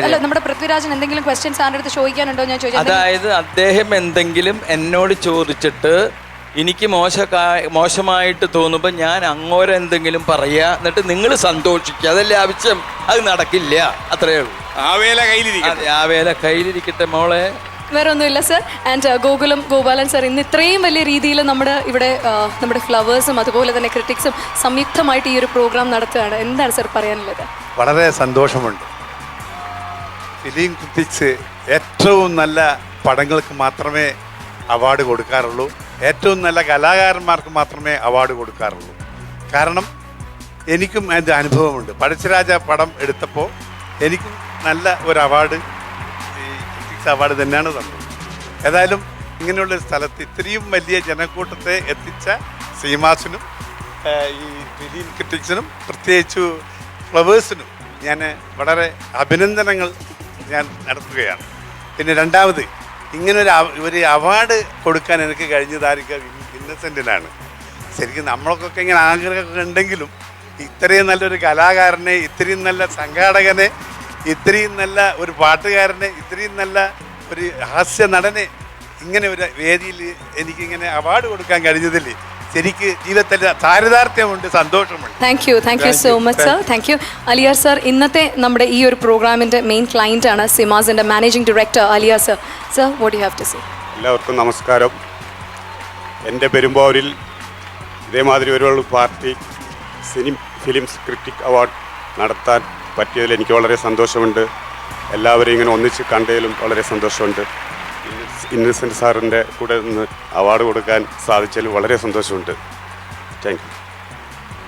അല്ല, നമ്മുടെ പൃഥ്വിരാജൻ എന്തെങ്കിലും ക്വസ്റ്റ്യൻ സാറിന്റെ അടുത്ത് ചോദിക്കാനുണ്ടോ ഞാൻ ചോദിച്ചു. അതായത് അദ്ദേഹം എന്തെങ്കിലും എന്നോട് ചോദിച്ചിട്ട് എനിക്ക് മോശമായിട്ട് തോന്നുമ്പോൾ ഞാൻ അങ്ങോരെന്തെങ്കിലും പറയാ, എന്നിട്ട് നിങ്ങൾ സന്തോഷിക്കുക, അതല്ലേ ആവശ്യം. അത് നടക്കില്ല, അത്രയേ ഉള്ളൂ. ആ വേല കയ്യിലിരിക്കട്ടെ മോളെ, വേറെ ഒന്നുമില്ല sir. And Gokulam Gopalan sir ഇന്ന് ഇത്രയും വലിയ രീതിയിൽ നമ്മുടെ ഫ്ലവേഴ്സും അതുപോലെ തന്നെ ക്രിട്ടിക്സും സംയുക്തമായിട്ട് ഈ ഒരു പ്രോഗ്രാം നടത്തുകയാണ്. എന്താണ് സർ പറയാനുള്ളത്? വളരെ സന്തോഷമുണ്ട്. ഫിലിം ക്രിട്ടിക്സ് ഏറ്റവും നല്ല പടങ്ങൾക്ക് മാത്രമേ അവാർഡ് കൊടുക്കാറുള്ളൂ, ഏറ്റവും നല്ല കലാകാരന്മാർക്ക് മാത്രമേ അവാർഡ് കൊടുക്കാറുള്ളൂ. കാരണം എനിക്കും അതിൻ്റെ അനുഭവമുണ്ട്. പഴശ്ശിരാജ പടം എടുത്തപ്പോൾ എനിക്കും നല്ല ഒരു അവാർഡ്, ഈ ക്രിട്ടിക്സ് അവാർഡ് തന്നെയാണ് തന്നത്. ഏതായാലും ഇങ്ങനെയുള്ളൊരു സ്ഥലത്ത് ഇത്രയും വലിയ ജനക്കൂട്ടത്തെ എത്തിച്ച സീമാസിനും ഈ ഫിലിം ക്രിറ്റിക്സിനും പ്രത്യേകിച്ച് ഫ്ലവേഴ്സിനും ഞാൻ വളരെ അഭിനന്ദനങ്ങൾ ഞാൻ നടത്തുകയാണ്. പിന്നെ രണ്ടാമത് ഇങ്ങനെ ഒരു അവാർഡ് കൊടുക്കാൻ എനിക്ക് കഴിഞ്ഞതായിരിക്കും ഇന്നസെൻറ്റിനാണ്. ശരിക്കും നമ്മളൊക്കെ ഇങ്ങനെ ആഗ്രഹമൊക്കെ ഉണ്ടെങ്കിലും ഇത്രയും നല്ലൊരു കലാകാരനെ, ഇത്രയും നല്ല സംഘാടകനെ, ഇത്രയും നല്ല ഒരു പാട്ടുകാരനെ, ഇത്രയും നല്ല ഒരു ഹാസ്യ നടനെ ഇങ്ങനെ ഒരു വേദിയിൽ എനിക്കിങ്ങനെ അവാർഡ് കൊടുക്കാൻ കഴിഞ്ഞതിൽ ശരിക്ക് ജീവിതത്തിൽ ചാരിതാർത്ഥ്യമുണ്ട്, സന്തോഷമുണ്ട്. Thank you so much sir. Thank you. Aliyar sir, ഇന്നത്തെ നമ്മുടെ ഈ ഒരു പ്രോഗ്രാമിൻ്റെ മെയിൻ ക്ലയൻ്റ് ആണ് സിമാസിൻ്റെ managing director Aliyar sir. Sir, what you have to say? എല്ലാവർക്കും നമസ്കാരം. എൻ്റെ പെരുമ്പാവൂരിൽ ഇതേമാതിരി ഒരു പാർട്ടി ഫിലിംസ് ക്രിറ്റിക് അവാർഡ് നടത്താൻ പറ്റിയതിൽ എനിക്ക് വളരെ സന്തോഷമുണ്ട്. എല്ലാവരെയും ഇങ്ങനെ ഒന്നിച്ച് കണ്ടതിലും വളരെ സന്തോഷമുണ്ട്. ഇന്നസെൻ്റ് സാറിൻ്റെ കൂടെ നിന്ന് അവാർഡ് കൊടുക്കാൻ സാധിച്ചതിൽ വളരെ സന്തോഷമുണ്ട്. Thank you.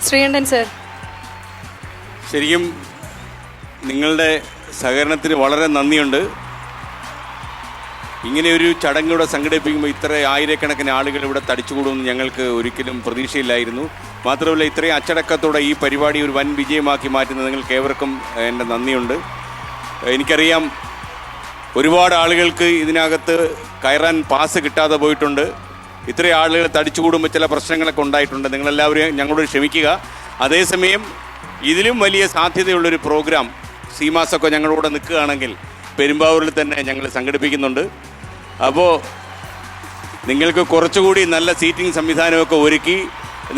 ശ്രീകണ്ഠൻ സർ. ശരിക്കും നിങ്ങളുടെ സഹകരണത്തിന് വളരെ നന്ദിയുണ്ട്. ഇങ്ങനെ ഒരു ചടങ്ങ് ഇവിടെ സംഘടിപ്പിക്കുമ്പോൾ ഇത്ര ആയിരക്കണക്കിന് ആളുകൾ ഇവിടെ തടിച്ചുകൂടുമെന്ന് ഞങ്ങൾക്ക് ഒരിക്കലും പ്രതീക്ഷയില്ലായിരുന്നു. മാത്രമല്ല ഇത്രയും അച്ചടക്കത്തോടെ ഈ പരിപാടി ഒരു വൻ വിജയമാക്കി മാറ്റുന്ന നിങ്ങൾക്ക് ഏവർക്കും എൻ്റെ നന്ദിയുണ്ട്. എനിക്കറിയാം ഒരുപാട് ആളുകൾക്ക് ഇതിനകത്ത് കയറാൻ പാസ് കിട്ടാതെ പോയിട്ടുണ്ട്. ഇത്രയും ആളുകൾ തടിച്ചുകൂടുമ്പോൾ ചില പ്രശ്നങ്ങളൊക്കെ ഉണ്ടായിട്ടുണ്ട്. നിങ്ങളെല്ലാവരും ഞങ്ങളോട് ക്ഷമിക്കുക. അതേസമയം ഇതിലും വലിയ സാധ്യതയുള്ളൊരു പ്രോഗ്രാം സീമാസൊക്കെ ഞങ്ങളോട് നിൽക്കുകയാണെങ്കിൽ പെരുമ്പാവൂരിൽ തന്നെ ഞങ്ങൾ സംഘടിപ്പിക്കുന്നുണ്ട്. അപ്പോൾ നിങ്ങൾക്ക് കുറച്ചുകൂടി നല്ല സീറ്റിംഗ് സംവിധാനമൊക്കെ ഒരുക്കി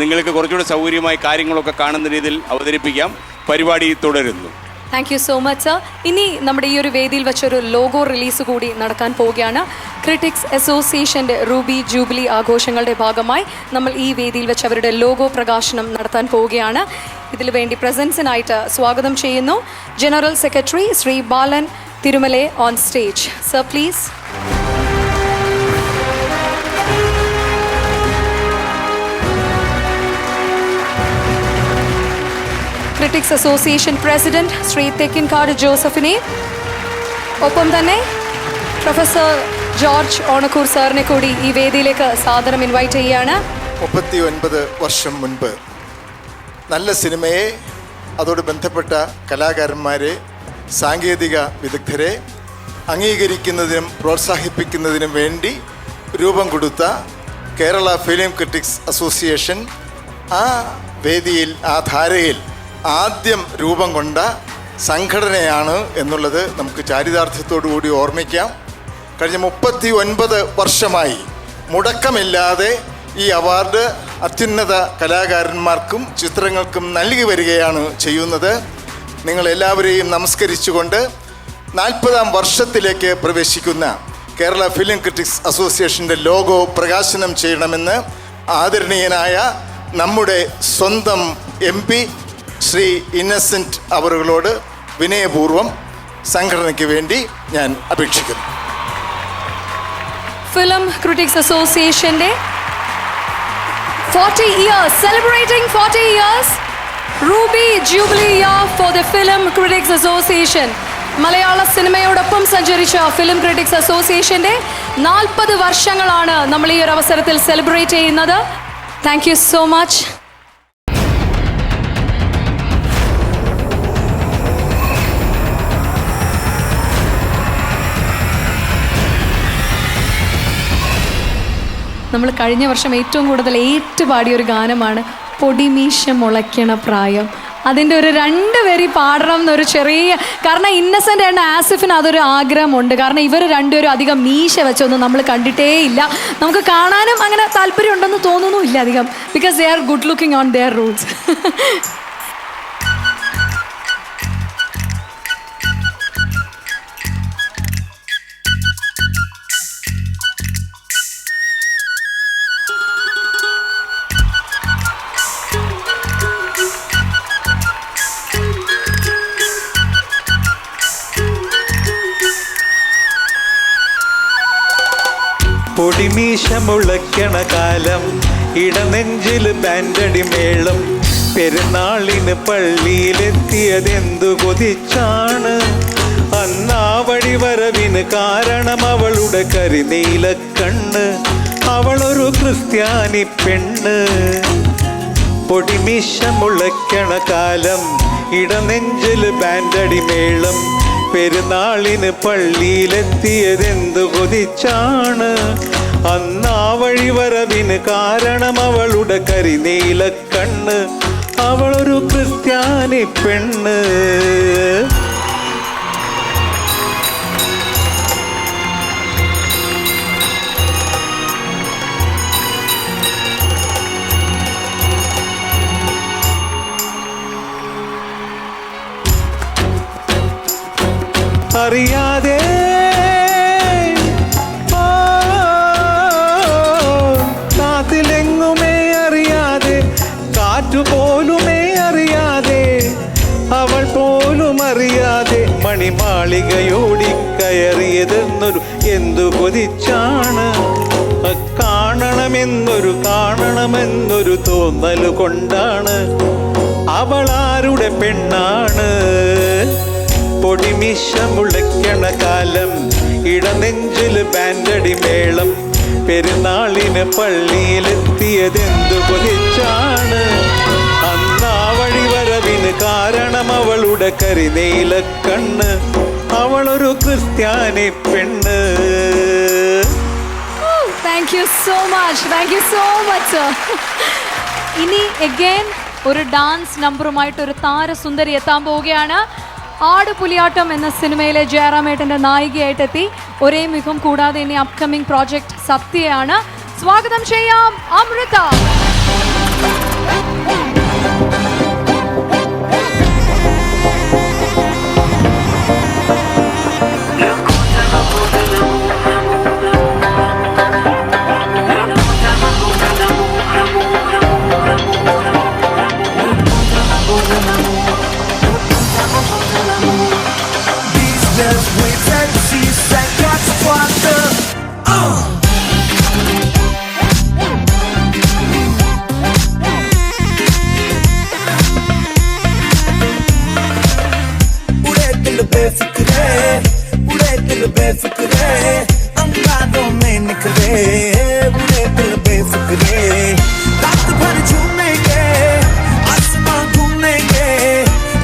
നിങ്ങൾക്ക് കുറച്ചുകൂടി സൗകര്യമായി കാര്യങ്ങളൊക്കെ കാണുന്ന രീതിയിൽ അവതരിപ്പിക്കാം. പരിപാടി തുടരുന്നു. Thank you so much sir. ഇനി നമ്മുടെ ഈ ഒരു വേദിയിൽ വെച്ചൊരു ലോഗോ റിലീസ് കൂടി നടക്കാൻ പോവുകയാണ്. ക്രിറ്റിക്സ് അസോസിയേഷൻ്റെ റൂബി ജൂബിലി ആഘോഷങ്ങളുടെ ഭാഗമായി നമ്മൾ ഈ വേദിയിൽ വെച്ച് അവരുടെ ലോഗോ പ്രകാശനം നടത്താൻ പോവുകയാണ്. ഇതിനു വേണ്ടി പ്രസൻസിനായിട്ട് സ്വാഗതം ചെയ്യുന്നു general secretary Shri Balan Thirumale on stage. Sir please. Critics association president Shri Thekkinkad ജോസഫിനെ, ഒപ്പം തന്നെ പ്രൊഫസർ ജോർജ് ഓണക്കൂർ സാറിനെ കൂടി ഈ വേദിയിലേക്ക് സാദരം ഇൻവൈറ്റ് ചെയ്യുകയാണ്. 39 വർഷം മുൻപ് നല്ല സിനിമയെ, അതോട് ബന്ധപ്പെട്ട കലാകാരന്മാരെ, സാങ്കേതിക വിദഗ്ധരെ അംഗീകരിക്കുന്നതിനും പ്രോത്സാഹിപ്പിക്കുന്നതിനും വേണ്ടി രൂപം കൊടുത്ത കേരള ഫിലിം ക്രിറ്റിക്സ് അസോസിയേഷൻ ആ വേദിയിൽ, ആ ധാരയിൽ ആദ്യം രൂപം കൊണ്ട സംഘടനയാണ് എന്നുള്ളത് നമുക്ക് ചാരിതാർത്ഥ്യത്തോടു കൂടി ഓർമ്മിക്കാം. കഴിഞ്ഞ 39 വർഷമായി മുടക്കമില്ലാതെ ഈ അവാർഡ് അത്യുന്നത കലാകാരന്മാർക്കും ചിത്രങ്ങൾക്കും നൽകി വരികയാണ് ചെയ്യുന്നത്. നിങ്ങളെല്ലാവരെയും നമസ്കരിച്ചുകൊണ്ട് 40ാം വർഷത്തിലേക്ക് പ്രവേശിക്കുന്ന കേരള ഫിലിം ക്രിറ്റിക്സ് അസോസിയേഷൻ്റെ ലോഗോ പ്രകാശനം ചെയ്യണമെന്ന് ആദരണീയനായ നമ്മുടെ സ്വന്തം MP ശ്രീ ഇന്നസെൻ്റ് അവറുകളോട് വിനയപൂർവ്വം സംഘടനയ്ക്ക് വേണ്ടി ഞാൻ അപേക്ഷിക്കുന്നു. ഫിലിം ക്രിറ്റിക്സ് അസോസിയേഷൻ്റെ 40 years, celebrating 40 years, Ruby Jubilee year for the Film Critics Association. മലയാള സിനിമയോടൊപ്പം സഞ്ചരിച്ച ഫിലിം ക്രിറ്റിക്സ് അസോസിയേഷൻ്റെ 40 വർഷങ്ങളാണ് നമ്മൾ ഈ ഒരു അവസരത്തിൽ സെലിബ്രേറ്റ് ചെയ്യുന്നത്. Thank you so much. നമ്മൾ കഴിഞ്ഞ വർഷം ഏറ്റവും കൂടുതൽ ഏറ്റുപാടിയൊരു ഗാനമാണ് പൊടിമീശ മുളയ്ക്കണ പ്രായം. അതിൻ്റെ ഒരു 2 വരി പാടണം എന്നൊരു ചെറിയ, കാരണം ഇന്നസെൻ്റ് ആൻഡ് ആസിഫിന് അതൊരു ആഗ്രഹമുണ്ട്. കാരണം ഇവർ രണ്ടുപേരും അധികം മീശ വെച്ചൊന്നും നമ്മൾ കണ്ടിട്ടേ ഇല്ല. നമുക്ക് കാണാനും അങ്ങനെ താല്പര്യം ഉണ്ടെന്ന് തോന്നുന്നുമില്ല അധികം. Because they are good looking on their rules. പൊടിമീശ മുളയ്ക്കണ കാലം, ഇടനെഞ്ചിൽ ബാൻഡടി മേളം, പെരുന്നാളിന് പള്ളിയിലെത്തിയതെന്തു കൊതിച്ചാണ്. അന്നാ വഴിവരവിന് കാരണം അവളുടെ കരിനീല കണ്ണ്, അവളൊരു ക്രിസ്ത്യാനി പെണ്ണ്. പൊടിമീശ മുളയ്ക്കണ കാലം ഇടനെഞ്ചില് ബാൻഡടി മേളം പെരുന്നാളിന് പള്ളിയിലെത്തിയതെന്തു കൊതിച്ചാണ് അന്നാ വഴിവരവിന് കാരണം അവളുടെ കരിനീലക്കണ്ണ് അവളൊരു ക്രിസ്ത്യാനി പെണ്ണ് അറിയാതെ കാത്തിലെങ്ങുമേ അറിയാതെ കാറ്റുപോലുമേ അറിയാതെ അവൾ പോലും അറിയാതെ മണിമാളികയോടി കയറിയതെന്നൊരു എന്തു കൊതിച്ചാണ് കാണണമെന്നൊരു തോന്നൽ കൊണ്ടാണ് അവൾ ആരുടെ പെണ്ണാണ് പൊടിമീശ മുളയ്ക്കണ കാലം ഇടനെഞ്ചില് ബാൻഡടി മേളം പെരുന്നാളിന് പള്ളിയിലെത്തിയതെന്തു കൊതിച്ചാണ് അന്നാ വഴിവരവിന് കാരണം അവളുടെ കരിനീലക്കണ്ണ് അവളൊരു ക്രിസ്ത്യാനി പെണ്ണ്. Thank you so much sir. ഇനി അഗൈൻ ഒരു ഡാൻസ് നമ്പറുമായിട്ട് ഒരു താരസുന്ദരി എത്താൻ പോവുകയാണ്. ആടുപുലിയാട്ടം എന്ന സിനിമയിലെ ജയറാമേട്ടൻ്റെ നായികയായിട്ടെത്തി. ഒരേ മുഖം കൂടാതെ ഇനി അപ്കമിംഗ് പ്രോജക്റ്റ് സത്യയാണ്. സ്വാഗതം ചെയ്യാം അമൃത. बेफिक्रे अंगारों में निकले बुरे दिल बेफिक्रे रात भर झूमेंगे आसमां घूमेंगे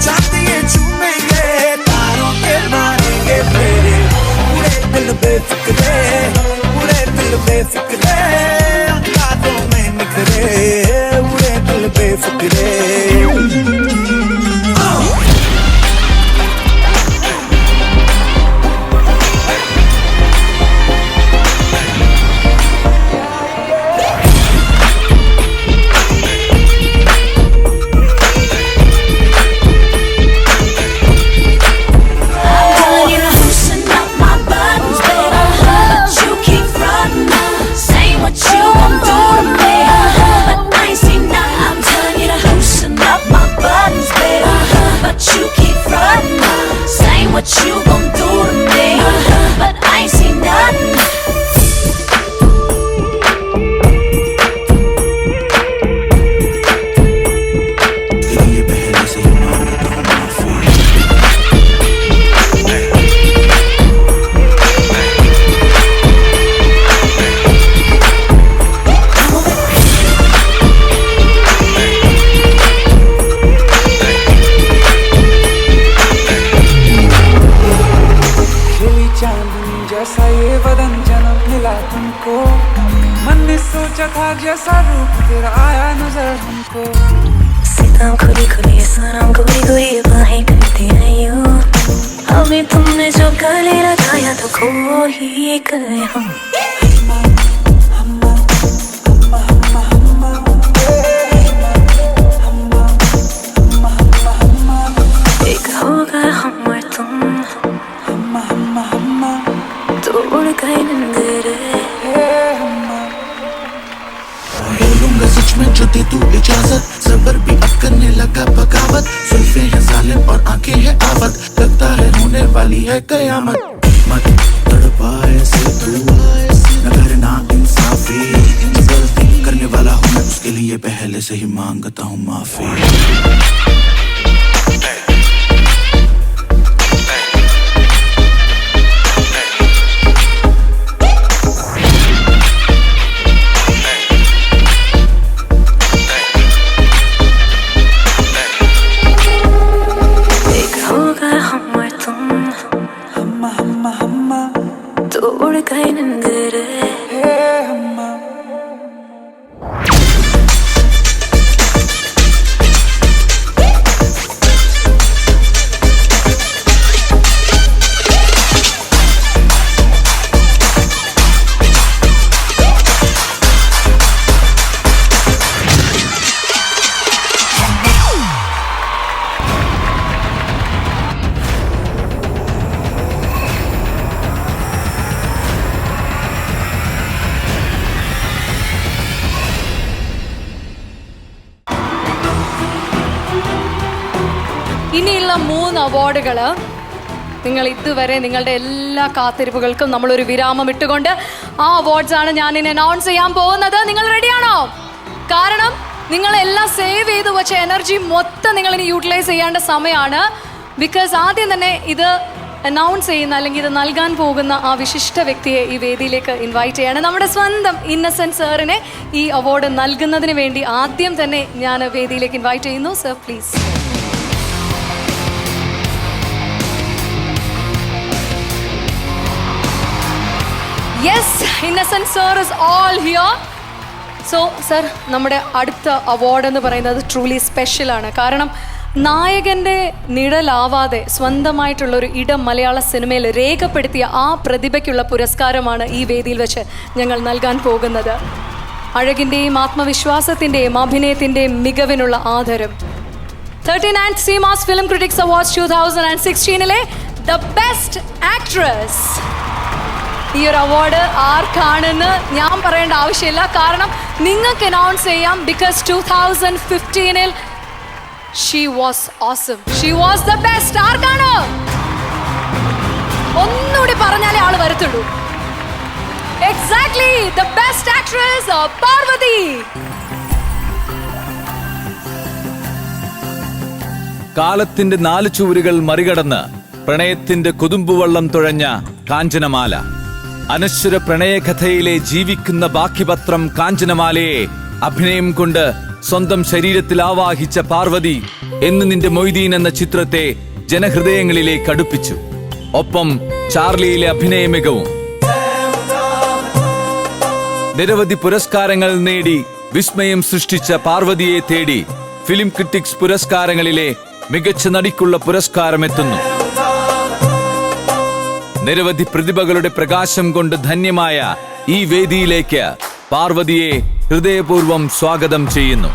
चांदिए झूमेंगे तारों के मारेंगे फेरे बुरे दिल बेफिक्रे अंगारों में निकले बुरे दिल Befikre. What you gon' do to me? But I ain't seen nothing. ये पहले से ही मांगता हूँ माफी. जैसा ये बदन जन्म मिला तुमको मन ने सोचा था जैसा रूप तेरा आया नजर हमको सितम खुली खुली सनम गोरी गोरी बाहें करती हैं यूं हमें तुमने जो गले लगाया तो खो ही गए हम. एक हो गए हम और तुम तोड़ गए नंदरे. बोलूंगा सच में जो दे तू इजाजत सबर भी अब करने लगा बगावत जुल्फे हैं जालिम और आंखें हैं आवत लगता है होने वाली है कयामत. मत तड़पाए से तू न करना इंसाफी गलती करने वाला हूँ मैं उसके लिए पहले से ही मांगता हूँ माफी. ബാക്കിയുള്ള 3 അവാർഡുകൾ നിങ്ങൾ ഇതുവരെ നിങ്ങളുടെ എല്ലാ കാത്തിരിപ്പുകൾക്കും നമ്മളൊരു വിരാമം ഇട്ടുകൊണ്ട് ആ അവാർഡ്സ് ആണ് ഞാൻ ഇനി അനൗൺസ് ചെയ്യാൻ പോകുന്നത്. നിങ്ങൾ റെഡിയാണോ? കാരണം നിങ്ങളെല്ലാം സേവ് ചെയ്ത് വെച്ച എനർജി മൊത്തം നിങ്ങളിനി യൂട്ടിലൈസ് ചെയ്യേണ്ട സമയമാണ്. ബിക്കോസ് ആദ്യം തന്നെ ഇത് അനൗൺസ് ചെയ്യുന്ന അല്ലെങ്കിൽ ഇത് നൽകാൻ പോകുന്ന ആ വിശിഷ്ട വ്യക്തിയെ ഈ വേദിയിലേക്ക് ഇൻവൈറ്റ് ചെയ്യാണ്. നമ്മുടെ സ്വന്തം ഇന്നസെന്റ് സാറിനെ ഈ അവാർഡ് നൽകുന്നതിന് വേണ്ടി ആദ്യം തന്നെ ഞാൻ വേദിയിലേക്ക് ഇൻവൈറ്റ് ചെയ്യുന്നു. Sir please. Yes, Innocent sir is all here. So sir, നമ്മുടെ അടുത്ത അവാർഡ് എന്ന് പറയുന്നത് ട്രൂലി സ്പെഷ്യലാണ്. കാരണം നായകൻ്റെ നിഴലാവാതെ സ്വന്തമായിട്ടുള്ളൊരു ഇടം മലയാള സിനിമയിൽ രേഖപ്പെടുത്തിയ ആ പ്രതിഭയ്ക്കുള്ള പുരസ്കാരമാണ് ഈ വേദിയിൽ വെച്ച് ഞങ്ങൾ നൽകാൻ പോകുന്നത്. അഴകിൻ്റെയും ആത്മവിശ്വാസത്തിൻ്റെയും അഭിനയത്തിൻ്റെയും മികവിനുള്ള ആദരം 39th CMAS Film Critics Awards 2016 the best actress. ഈ ഒരു അവാർഡ് ആർക്കാണെന്ന് ഞാൻ പറയേണ്ട ആവശ്യമില്ല, കാരണം നിങ്ങൾക്ക് അനൗൺസ് ചെയ്യാം. Because 2015 she was awesome. She was the best. ആർക്കാണ്? ഒന്നുകൂടി പറഞ്ഞാലേ ആള് വരത്തുള്ളൂ. Exactly, the best actress, Parvathi. കാലത്തിന്റെ 4 ചുവരുകൾ മറികടന്ന് പ്രണയത്തിന്റെ കൊതുമ്പുവള്ളം തുഴഞ്ഞ കാഞ്ചനമാല. അനശ്വര പ്രണയകഥയിലെ ജീവിക്കുന്ന ബാക്കിപത്രം കാഞ്ചനമാലയെ അഭിനയം കൊണ്ട് സ്വന്തം ശരീരത്തിൽ ആവാഹിച്ച പാർവതി എന്ന് നിന്റെ മൊയ്തീൻ എന്ന ചിത്രത്തെ ജനഹൃദയങ്ങളിലേക്ക് അടുപ്പിച്ചു. ഒപ്പം ചാർലിയിലെ അഭിനയ മികവും. നിരവധി പുരസ്കാരങ്ങൾ നേടി വിസ്മയം സൃഷ്ടിച്ച പാർവതിയെ തേടി ഫിലിം ക്രിറ്റിക്സ് പുരസ്കാരങ്ങളിലെ മികച്ച നടിക്കുള്ള പുരസ്കാരം എത്തുന്നു. നിരവധി പ്രതിഭകളുടെ പ്രകാശം കൊണ്ട് ധന്യമായ ഈ വേദിയിലേക്ക് പാർവതിയെ ഹൃദയപൂർവ്വം സ്വാഗതം ചെയ്യുന്നു.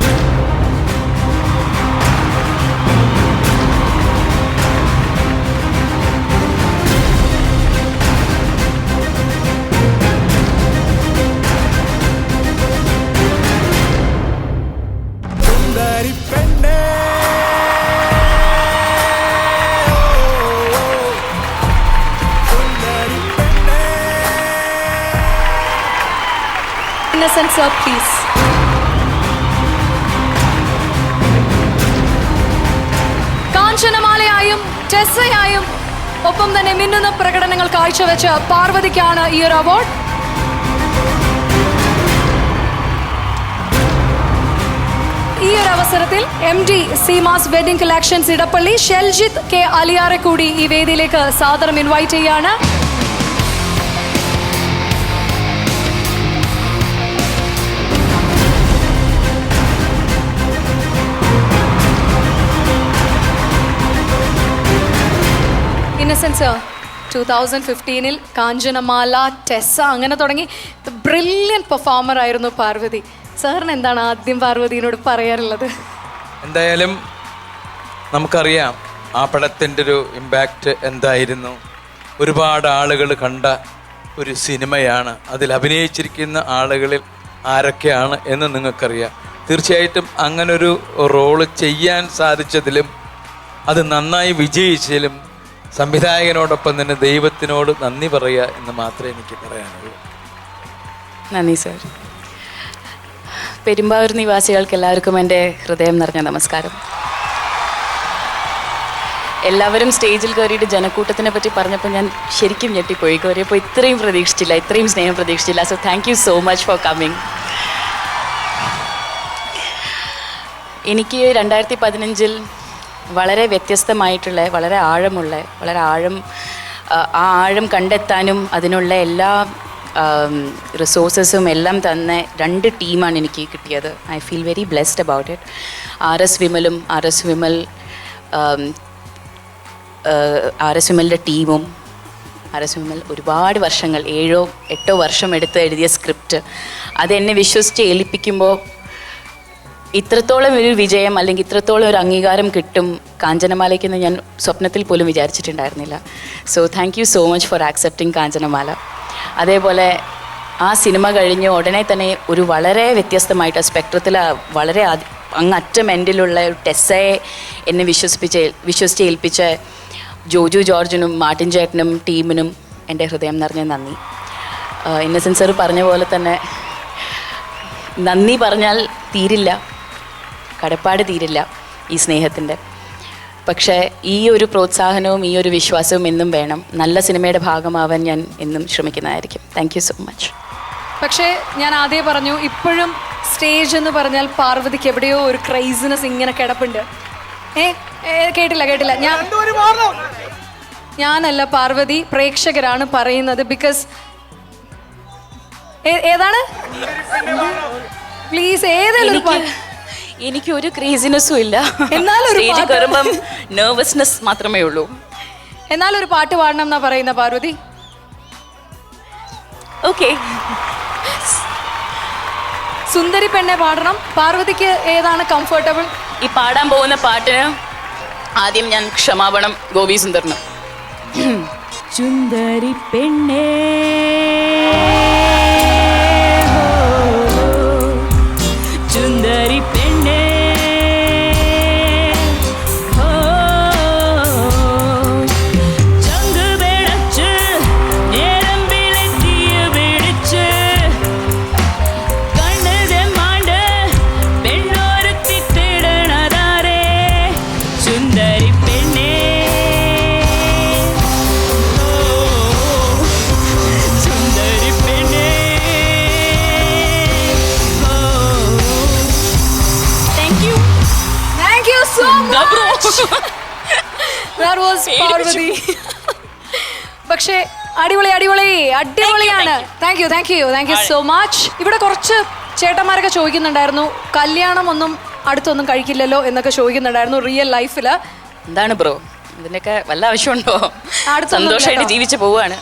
Innocent sir, please. കാഞ്ചനമാലയായും ടെസ്സയായും ഒപ്പം തന്നെ മിന്നുന്ന പ്രകടനങ്ങൾ കാഴ്ചവെച്ച പാർവതിക്കാണ് ഈ ഒരു അവാർഡ്. ഈ ഒരു അവസരത്തിൽ MD CMAS wedding collections Edappally Sheljith K അലിയാറെ കൂടി ഈ വേദിയിലേക്ക് സാദരം ഇൻവൈറ്റ് ചെയ്യാണ്. ഇന്നസെന്റ് സർ, 2015 കാഞ്ചനമാല, ടെസ്സ അങ്ങനെ തുടങ്ങി ബ്രില്യൻറ്റ് പെർഫോമർ ആയിരുന്നു പാർവതി. സാറിന് എന്താണ് ആദ്യം പാർവതിയോട് പറയാറുള്ളത്? എന്തായാലും നമുക്കറിയാം ആ പടത്തിൻ്റെ ഒരു ഇമ്പാക്റ്റ് എന്തായിരുന്നു. ഒരുപാട് ആളുകൾ കണ്ട ഒരു സിനിമയാണ്. അതിൽ അഭിനയിച്ചിരിക്കുന്ന ആളുകളിൽ ആരൊക്കെയാണ് എന്ന് നിങ്ങൾക്കറിയാം. തീർച്ചയായിട്ടും അങ്ങനൊരു റോള് ചെയ്യാൻ സാധിച്ചതിലും അത് നന്നായി വിജയിച്ചതിലും സംവിധായകനോടൊപ്പം തന്നെ ദൈവത്തിനോട് നന്ദി പറയുക എന്ന് മാത്രമേ എനിക്ക് പറയാനുള്ളൂ. നന്ദി സർ. പെരുമ്പാവൂർ നിവാസികൾക്ക് എല്ലാവർക്കും എൻ്റെ ഹൃദയം നിറഞ്ഞ നമസ്കാരം. എല്ലാവരും സ്റ്റേജിൽ കയറിയിട്ട് ജനക്കൂട്ടത്തിനെ പറ്റി പറഞ്ഞപ്പോൾ ഞാൻ ശരിക്കും ഞെട്ടിപ്പോയി. കയറിയപ്പോൾ ഇത്രയും പ്രതീക്ഷിച്ചില്ല, ഇത്രയും സ്നേഹം പ്രതീക്ഷിച്ചില്ല. So thank you so much for coming. എനിക്ക് 2015 വളരെ വ്യത്യസ്തമായിട്ടുള്ള, വളരെ ആഴമുള്ള, ആ ആഴം കണ്ടെത്താനും അതിനുള്ള എല്ലാ റിസോഴ്സസും എല്ലാം തന്നെ 2 ടീമാണ് എനിക്ക് കിട്ടിയത്. I feel very blessed about it. RS വിമലിൻ്റെ ടീമും RS വിമൽ ഒരുപാട് വർഷങ്ങൾ 7-8 വർഷം എടുത്ത് എഴുതിയ സ്ക്രിപ്റ്റ് അതെന്നെ വിശ്വസിച്ച് ഏൽപ്പിക്കുമ്പോൾ ഇത്രത്തോളം ഒരു വിജയം അല്ലെങ്കിൽ ഇത്രത്തോളം ഒരു അംഗീകാരം കിട്ടും കാഞ്ചനമാലയ്ക്കെന്ന് ഞാൻ സ്വപ്നത്തിൽ പോലും വിചാരിച്ചിട്ടുണ്ടായിരുന്നില്ല. So thank you so much for accepting Kanchanamala. അതേപോലെ ആ സിനിമ കഴിഞ്ഞ് ഉടനെ തന്നെ ഒരു വളരെ വ്യത്യസ്തമായിട്ട് സ്പെക്ട്രത്തിൽ വളരെ അങ്ങ് അറ്റം എൻഡിലുള്ള ഒരു ടെസ്സയെ എന്നെ വിശ്വസിച്ച് ഏൽപ്പിച്ച ജോജു ജോർജിനും മാർട്ടിൻ ചേട്ടനും ടീമിനും എൻ്റെ ഹൃദയം നിറഞ്ഞ നന്ദി. ഇന്നസെൻസ് സർ പറഞ്ഞ പോലെ തന്നെ നന്ദി പറഞ്ഞാൽ തീരില്ല, കടപ്പാട് തീരില്ല ഈ സ്നേഹത്തിൻ്റെ. പക്ഷേ ഈ ഒരു പ്രോത്സാഹനവും ഈ ഒരു വിശ്വാസവും എന്നും വേണം. നല്ല സിനിമയുടെ ഭാഗമാവാൻ ഞാൻ എന്നും ശ്രമിക്കുന്നതായിരിക്കും. Thank you so much. പക്ഷേ ഞാൻ ആദ്യം പറഞ്ഞു, ഇപ്പോഴും സ്റ്റേജ് എന്ന് പറഞ്ഞാൽ പാർവതിക്ക് എവിടെയോ ഒരു ക്രൈസിനെസ് ഇങ്ങനെ കിടപ്പുണ്ട്. കേട്ടില്ല ഞാനല്ല, പാർവതി, പ്രേക്ഷകരാണ് പറയുന്നത്. ബിക്കോസ് ഏതാണ് പ്ലീസ് ഏതെങ്കിലും എനിക്ക് ഒരു ക്രേസിനെസ്സും ഇല്ല, എന്നാലും നെർവസ്നെസ് മാത്രമേ ഉള്ളൂ. എന്നാലൊരു പാട്ട് പാടണം എന്നാ പറയുന്ന പാർവതി. ഓക്കെ, സുന്ദരി പെണ്ണെ പാടണം. പാർവതിക്ക് ഏതാണ് കംഫർട്ടബിൾ? ഈ പാടാൻ പോകുന്ന പാട്ടിന് ആദ്യം ഞാൻ ക്ഷമാപണം ഗോപി സുന്ദറിന്. സുന്ദരി പെണ്ണേ സുന്ദരി പെണ്ണേ ചങ്ക് വെടച്ച് നേരം വിളക്കിയ വെടിച്ച് കണ്ണത് മാണ്ട് പെണ്ണോരത്തി തേടണതാരേ സുന്ദരി പെണ്ണേ സുന്ദരി പെണ്ണേ. Thank you so much. That was Parvathi. പക്ഷേ അടിപൊളിയാണ്. Thank you so much. ഇവിടെ കുറച്ച് ചേട്ടന്മാരൊക്കെ ചോദിക്കുന്നുണ്ടായിരുന്നു, കല്യാണം ഒന്നും അടുത്തൊന്നും കഴിക്കില്ലല്ലോ എന്നൊക്കെ ചോദിക്കുന്നുണ്ടായിരുന്നു റിയൽ ലൈഫിൽ. എന്താണ് ബ്രോ, ഇതിനൊക്കെ വല്ല ആവശ്യമുണ്ടോ? സന്തോഷമായിട്ട് ജീവിച്ചു പോവാണ്.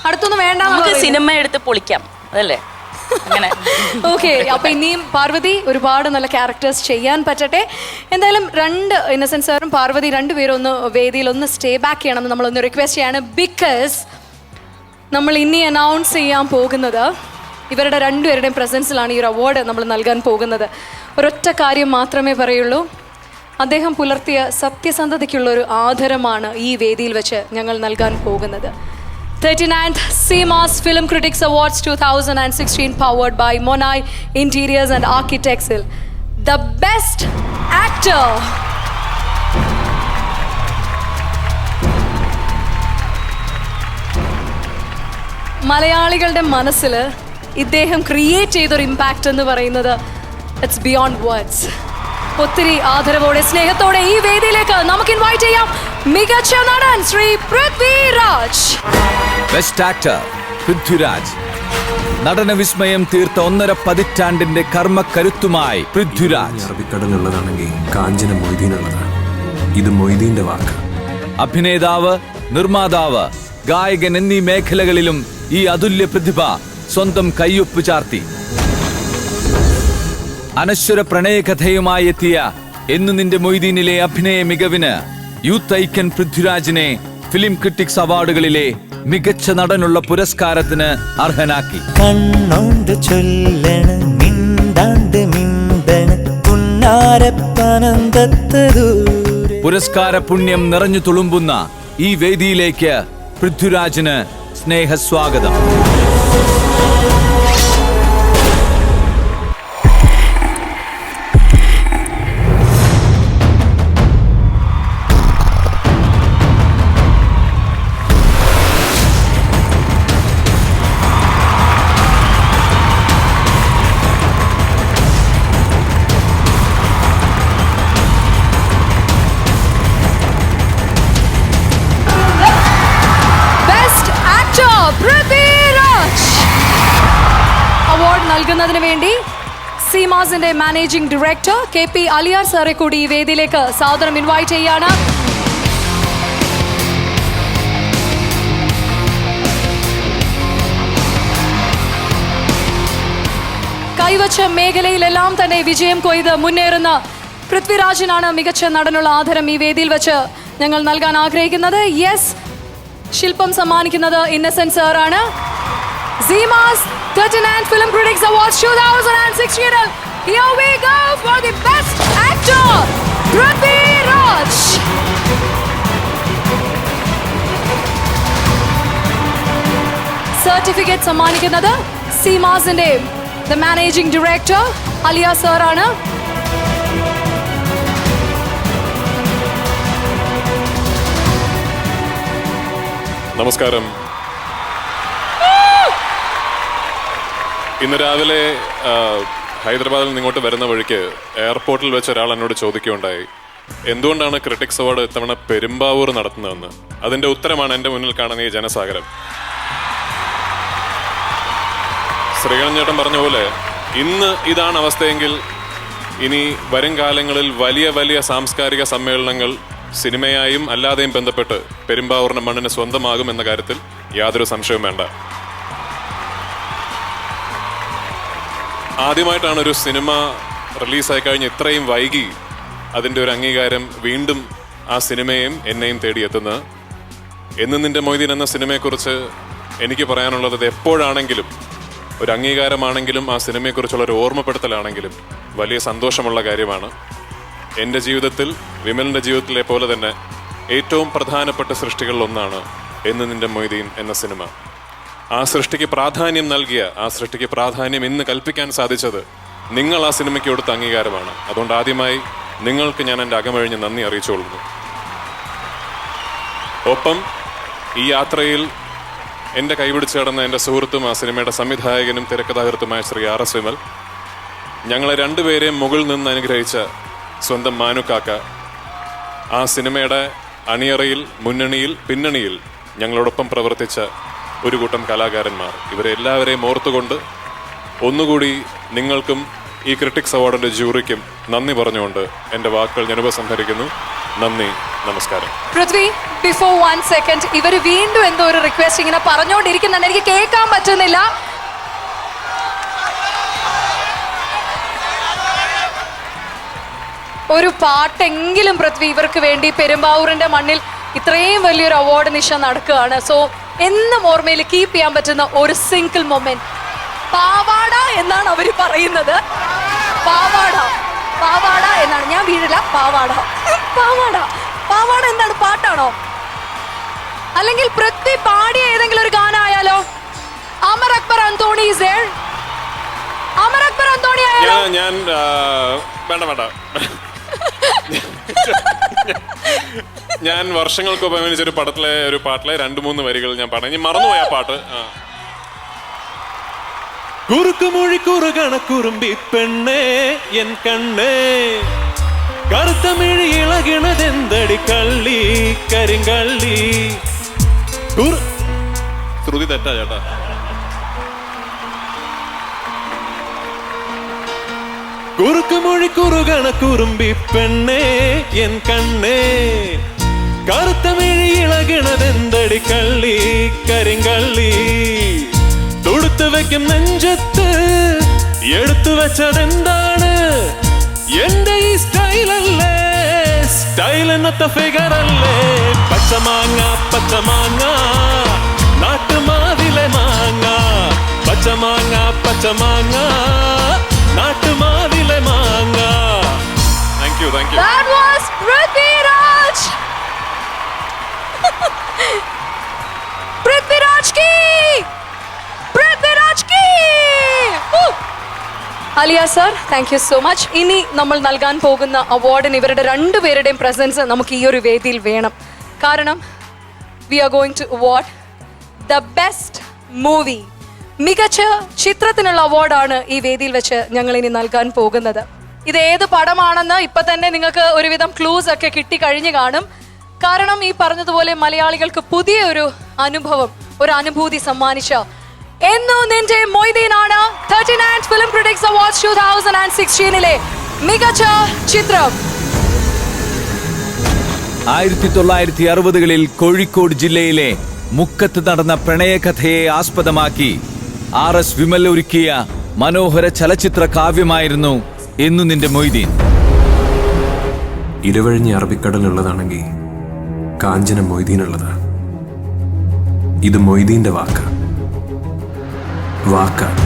അടുത്തൊന്നും വേണ്ട, നമുക്ക് സിനിമ എടുത്ത് പൊളിക്കാം, അതല്ലേ? ഓക്കെ, അപ്പൊ ഇനിയും പാർവതി ഒരുപാട് നല്ല ക്യാരക്ടേഴ്സ് ചെയ്യാൻ പറ്റട്ടെ. എന്തായാലും ഇന്നസെൻസ് സാറും പാർവതി രണ്ടുപേരും ഒന്ന് വേദിയിൽ ഒന്ന് സ്റ്റേ ബാക്ക് ചെയ്യണമെന്ന് നമ്മളൊന്ന് റിക്വസ്റ്റ് ചെയ്യാണ്. ബിക്കോസ് നമ്മൾ ഇനി അനൗൺസ് ചെയ്യാൻ പോകുന്നത് ഇവരുടെ രണ്ടുപേരുടെയും പ്രസൻസിലാണ് ഈ ഒരു അവാർഡ് നമ്മൾ നൽകാൻ പോകുന്നത്. ഒരൊറ്റ കാര്യം മാത്രമേ പറയുള്ളൂ, അദ്ദേഹം പുലർത്തിയ സത്യസന്ധതയ്ക്കുള്ള ഒരു ആദരമാണ് ഈ വേദിയിൽ വെച്ച് ഞങ്ങൾ നൽകാൻ പോകുന്നത്. 39th CMAS Film Critics Awards 2016 powered by Monai Interiors and Architects. The best actor. മലയാളികളുടെ മനസ്സിൽ ഇദ്ദേഹം ക്രിയേറ്റ് ചെയ്തൊരു ഇമ്പാക്റ്റ് എന്ന് പറയുന്നത് ഇറ്റ്സ് ബിയോണ്ട് വേർഡ്സ്. ഒത്തിരി ആദരവോടെ സ്നേഹത്തോടെ ഈ വേദിയിലേക്ക് നമുക്ക് ഇൻവൈറ്റ് ചെയ്യാം മികച്ച നടൻ ശ്രീ പൃഥ്വിരാജ്. Best actor Prithviraj. നടന വിസ്മയം തീർത്ത 1.5 പതിറ്റാണ്ടിന്റെ കർമ്മക്കരുത്തുമായി പൃഥ്വിരാജ്. അറബിക്കടലുള്ളതാണെങ്കിൽ കാഞ്ചന മൊയ്തീനുള്ളതാണ്. ഇത് മൊയ്തീന്റെ വാക്ക്. അഭിനേതാവ്, നിർമ്മാതാവ്, ഗായകൻ എന്നീ മേഖലകളിലും ഈ അതുല്യ പ്രതിഭ സ്വന്തം കയ്യൊപ്പ് ചാർത്തി. അനശ്വര പ്രണയകഥയുമായി എത്തിയ എന്നു നിന്റെ മൊയ്തീനിലെ അഭിനയ മികവിന് യൂത്ത് ഐക്കൺ പൃഥ്വിരാജിനെ ഫിലിം ക്രിട്ടിക്സ് അവാർഡുകളിലെ മികച്ച നടനുള്ള പുരസ്കാരത്തിന് അർഹനാക്കി. കണ്ണോണ്ട് ചൊല്ലണ മിണ്ടാണ്ട് മിണ്ടണ പുന്നാരപ്പനന്തത്തൂ. പുരസ്കാര പുണ്യം നിറഞ്ഞു തുളുമ്പുന്ന ഈ വേദിയിലേക്ക് പൃഥ്വിരാജിന് സ്നേഹസ്വാഗതം. നൽകുന്നതിന് വേണ്ടി സീമാസിന്റെ മാനേജിംഗ് ഡയറക്ടർ KP അലിയാർ സാറെ കൂടി ഈ വേദിയിലേക്ക് സാദരം ഇൻവൈറ്റ് ചെയ്യാണ്. കൈവച്ച മേഖലയിലെല്ലാം തന്നെ വിജയം കൊയ്ത് മുന്നേറുന്ന പൃഥ്വിരാജിനാണ് മികച്ച നടനുള്ള ആദരം ഈ വേദിയിൽ വെച്ച് ഞങ്ങൾ നൽകാൻ ആഗ്രഹിക്കുന്നത്. യെസ്, ശില്പം സമ്മാനിക്കുന്നത് ഇന്നസെൻസ് സാറാണ്. CMAS 39th Film Critics Awards 2016. Here we go for the best Prithviraj. Certificate സമ്മാനിക്കുന്നത് സീമാസിന്റെ the managing director Aliya sir ആണ്. നമസ്കാരം. ഇന്ന് രാവിലെ ഹൈദരാബാദിൽ നിന്ന് ഇങ്ങോട്ട് വരുന്ന വഴിക്ക് എയർപോർട്ടിൽ വെച്ച് ഒരാൾ എന്നോട് ചോദിക്കുകയുണ്ടായി, എന്തുകൊണ്ടാണ് ക്രിട്ടിക്സ് അവാർഡ് ഇത്തവണ പെരുമ്പാവൂർ നടത്തുന്നതെന്ന്. അതിൻ്റെ ഉത്തരമാണ് എൻ്റെ മുന്നിൽ കാണുന്ന ഈ ജനസാഗരം. ശ്രീകണ്ഠൻ ചേട്ടൻ പറഞ്ഞ പോലെ ഇന്ന് ഇതാണ് അവസ്ഥയെങ്കിൽ ഇനി വരും കാലങ്ങളിൽ വലിയ വലിയ സാംസ്കാരിക സമ്മേളനങ്ങൾ സിനിമയായും അല്ലാതെയും ബന്ധപ്പെട്ട് പെരുമ്പാവൂരിന്റെ മണ്ണിന് സ്വന്തമാകും എന്ന കാര്യത്തിൽ യാതൊരു സംശയവും വേണ്ട. ആദ്യമായിട്ടാണ് ഒരു സിനിമ റിലീസായി കഴിഞ്ഞ് ഇത്രയും വൈകി അതിൻ്റെ ഒരു അംഗീകാരം വീണ്ടും ആ സിനിമയെയും എന്നെയും തേടിയെത്തുന്നത്. എന്ന് നിന്റെ മൊയ്തീൻ എന്ന സിനിമയെക്കുറിച്ച് എനിക്ക് പറയാനുള്ളത്, അത് എപ്പോഴാണെങ്കിലും ഒരു അംഗീകാരമാണെങ്കിലും ആ സിനിമയെക്കുറിച്ചുള്ള ഒരു ഓർമ്മപ്പെടുത്തലാണെങ്കിലും വലിയ സന്തോഷമുള്ള കാര്യമാണ്. എൻ്റെ ജീവിതത്തിൽ, വിമലിൻ്റെ ജീവിതത്തിലെ പോലെ തന്നെ ഏറ്റവും പ്രധാനപ്പെട്ട സൃഷ്ടികളിലൊന്നാണ് എന്ന് നിന്റെ മൊയ്തീൻ എന്ന സിനിമ. ആ സൃഷ്ടിക്ക് പ്രാധാന്യം നൽകിയ, ആ സൃഷ്ടിക്ക് പ്രാധാന്യം ഇന്ന് കൽപ്പിക്കാൻ സാധിച്ചത് നിങ്ങൾ ആ സിനിമയ്ക്ക് കൊടുത്ത അംഗീകാരമാണ്. അതുകൊണ്ട് ആദ്യമായി നിങ്ങൾക്ക് ഞാൻ എൻ്റെ അകമഴിഞ്ഞ് നന്ദി അറിയിച്ചുകൊള്ളുന്നു. ഒപ്പം ഈ യാത്രയിൽ എൻ്റെ കൈപിടിച്ച് കിടന്ന എൻ്റെ സുഹൃത്തും ആ സിനിമയുടെ സംവിധായകനും തിരക്കഥാകൃത്തുമായ ശ്രീ RS വിമൽ, ഞങ്ങളെ രണ്ടുപേരെയും മുകളിൽ നിന്ന് അനുഗ്രഹിച്ച സ്വന്തം മാനുക്കാക്ക, ആ സിനിമയുടെ അണിയറയിൽ, മുന്നണിയിൽ, പിന്നണിയിൽ ഞങ്ങളോടൊപ്പം പ്രവർത്തിച്ച ഒരു കൂട്ടം കലാകാരന്മാർ, ഇവരെ എല്ലാവരെയും ഓർത്തുകൊണ്ട് ഒന്നുകൂടി നിങ്ങൾക്കും ഈ ക്രിട്ടിക്സ് അവാർഡിൻ്റെ ജൂറിക്കും നന്ദി പറഞ്ഞുകൊണ്ട് എൻ്റെ വാക്കുകൾ ഞാൻ ഉപസംഹരിക്കുന്നു. നന്ദി, നമസ്കാരം. പൃഥ്വി, ബിഫോർ 1 സെക്കൻഡ്, ഇവർ വീണ്ടും എന്തോ ഒരു റിക്വസ്റ്റ് ഇങ്ങനെ പറഞ്ഞുകൊണ്ടിരിക്കുന്നുണ്ട്, എനിക്ക് കേൾക്കാൻ പറ്റുന്നില്ല. ഒരു പാട്ടെങ്കിലും പൃഥ്വി ഇവർക്ക് വേണ്ടി. പെരുമ്പാവൂരിന്റെ മണ്ണിൽ ഇത്രയും വലിയൊരു അവാർഡ് നിശ നടക്കുകയാണ്. സോ എന്നും ഓർമ്മയിൽ കീപ്പ് ചെയ്യാൻ പറ്റുന്ന ഒരു സിംഗിൾ മൊമെന്റ്. പാവാട എന്നാണ് അവർ പറയുന്നത്. പാവാട, പാവാട എന്നാണ്. ഞാൻ വീഴില്ല. പാവാട, പാവാട, പാവാട എന്താണ്, പാട്ടാണോ? അല്ലെങ്കിൽ പൃഥ്വി പാടിയ ഏതെങ്കിലും ഒരു ഗാനമായാലോ? Amar Akbar Anthony is there? അമർ അക്ബർ അന്തോണി ആയാലോ? ഞാൻ വേണ്ട വേണ്ട ഞാൻ വർഷങ്ങൾക്കൊപ്പം അഭിനയിച്ചൊരു ഒരു പാട്ടിലെ 2-3 വരികൾ ഞാൻ പറഞ്ഞു, മറന്നുപോയ പാട്ട്. കുറുക്കുമൊഴി കുറുകണ കുറുമ്പി പെണ്ണേ എൻ കണ്ണേ, കറുത്തമിഴി ഇളകിണതെന്തടി കള്ളി കരിങ്കള്ളി. ശ്രുതി തെറ്റാ ചേട്ടാ. കുറുക്കുമൊഴി കുറുകണ കുറുമ്പി പെണ്ണേ എൻ കണ്ണേ, കറുത്തമിഴി ഇളകിണതെന്തടി കള്ളി കരിങ്കള്ളി. തൊടുത്തു വെക്കും നെഞ്ചത്ത് എടുത്തു വെച്ചതെന്താണ്? എന്റെ ഈ സ്റ്റൈലല്ലേ, സ്റ്റൈൽ എന്നത്തെ ഫിഗറല്ലേ. പച്ചമാങ്ങ പച്ചമാങ്ങ നാട്ടുമാവിലെ മാങ്ങ, പച്ചമാങ്ങ പച്ചമാങ്ങ നാട്ടുമാവിലെ മാങ്ങ. Thank you, thank you. That was Prithviraj. Prithviraj Ki, Prithviraj Ki. Alia sir, thank you so much. ഇനി നമ്മൾ നൽകാൻ പോകുന്ന അവാർഡിന് ഇവരുടെ രണ്ടുപേരുടെയും പ്രസൻസ് നമുക്ക് ഈ ഒരു വേദിയിൽ വേണം. കാരണം we are going to award the best movie. മികച്ച ചിത്രത്തിനുള്ള അവാർഡാണ് ഈ വേദിയിൽ വെച്ച് ഞങ്ങൾ ഇനി നൽകാൻ പോകുന്നത്. ഇത് ഏത് പടമാണെന്ന് ഇപ്പൊ തന്നെ നിങ്ങൾക്ക് ഒരുവിധം ക്ലൂസ് ഒക്കെ കിട്ടിക്കഴിഞ്ഞു കാണും. കാരണം ഈ പറഞ്ഞതുപോലെ മലയാളികൾക്ക് പുതിയ ഒരു അനുഭവം, ഒരു അനുഭൂതി സമ്മാനിച്ച എന്നു നിന്റെ മൊയ്തീനാണ് 39th ഫിലിം ക്രിട്ടിക്സ് അവാർഡ്സ് 2016 മികച്ച ചിത്രം. 1960കളിൽ കോഴിക്കോട് ജില്ലയിലെ മുക്കത്ത് നടന്ന പ്രണയകഥയെ ആസ്പദമാക്കി RS വിമൽ ഒരുക്കിയ മനോഹര ചലച്ചിത്ര കാവ്യമായിരുന്നു എന്നു നിന്റെ മൊയ്തീൻ. ഇരവഴിഞ്ഞ അറബിക്കടലുള്ളതാണെങ്കിൽ കാഞ്ചന മൊയ്തീനുള്ളതാണ്. ഇത് മൊയ്തീന്റെ വാക്കാണ്. വാക്കാണ്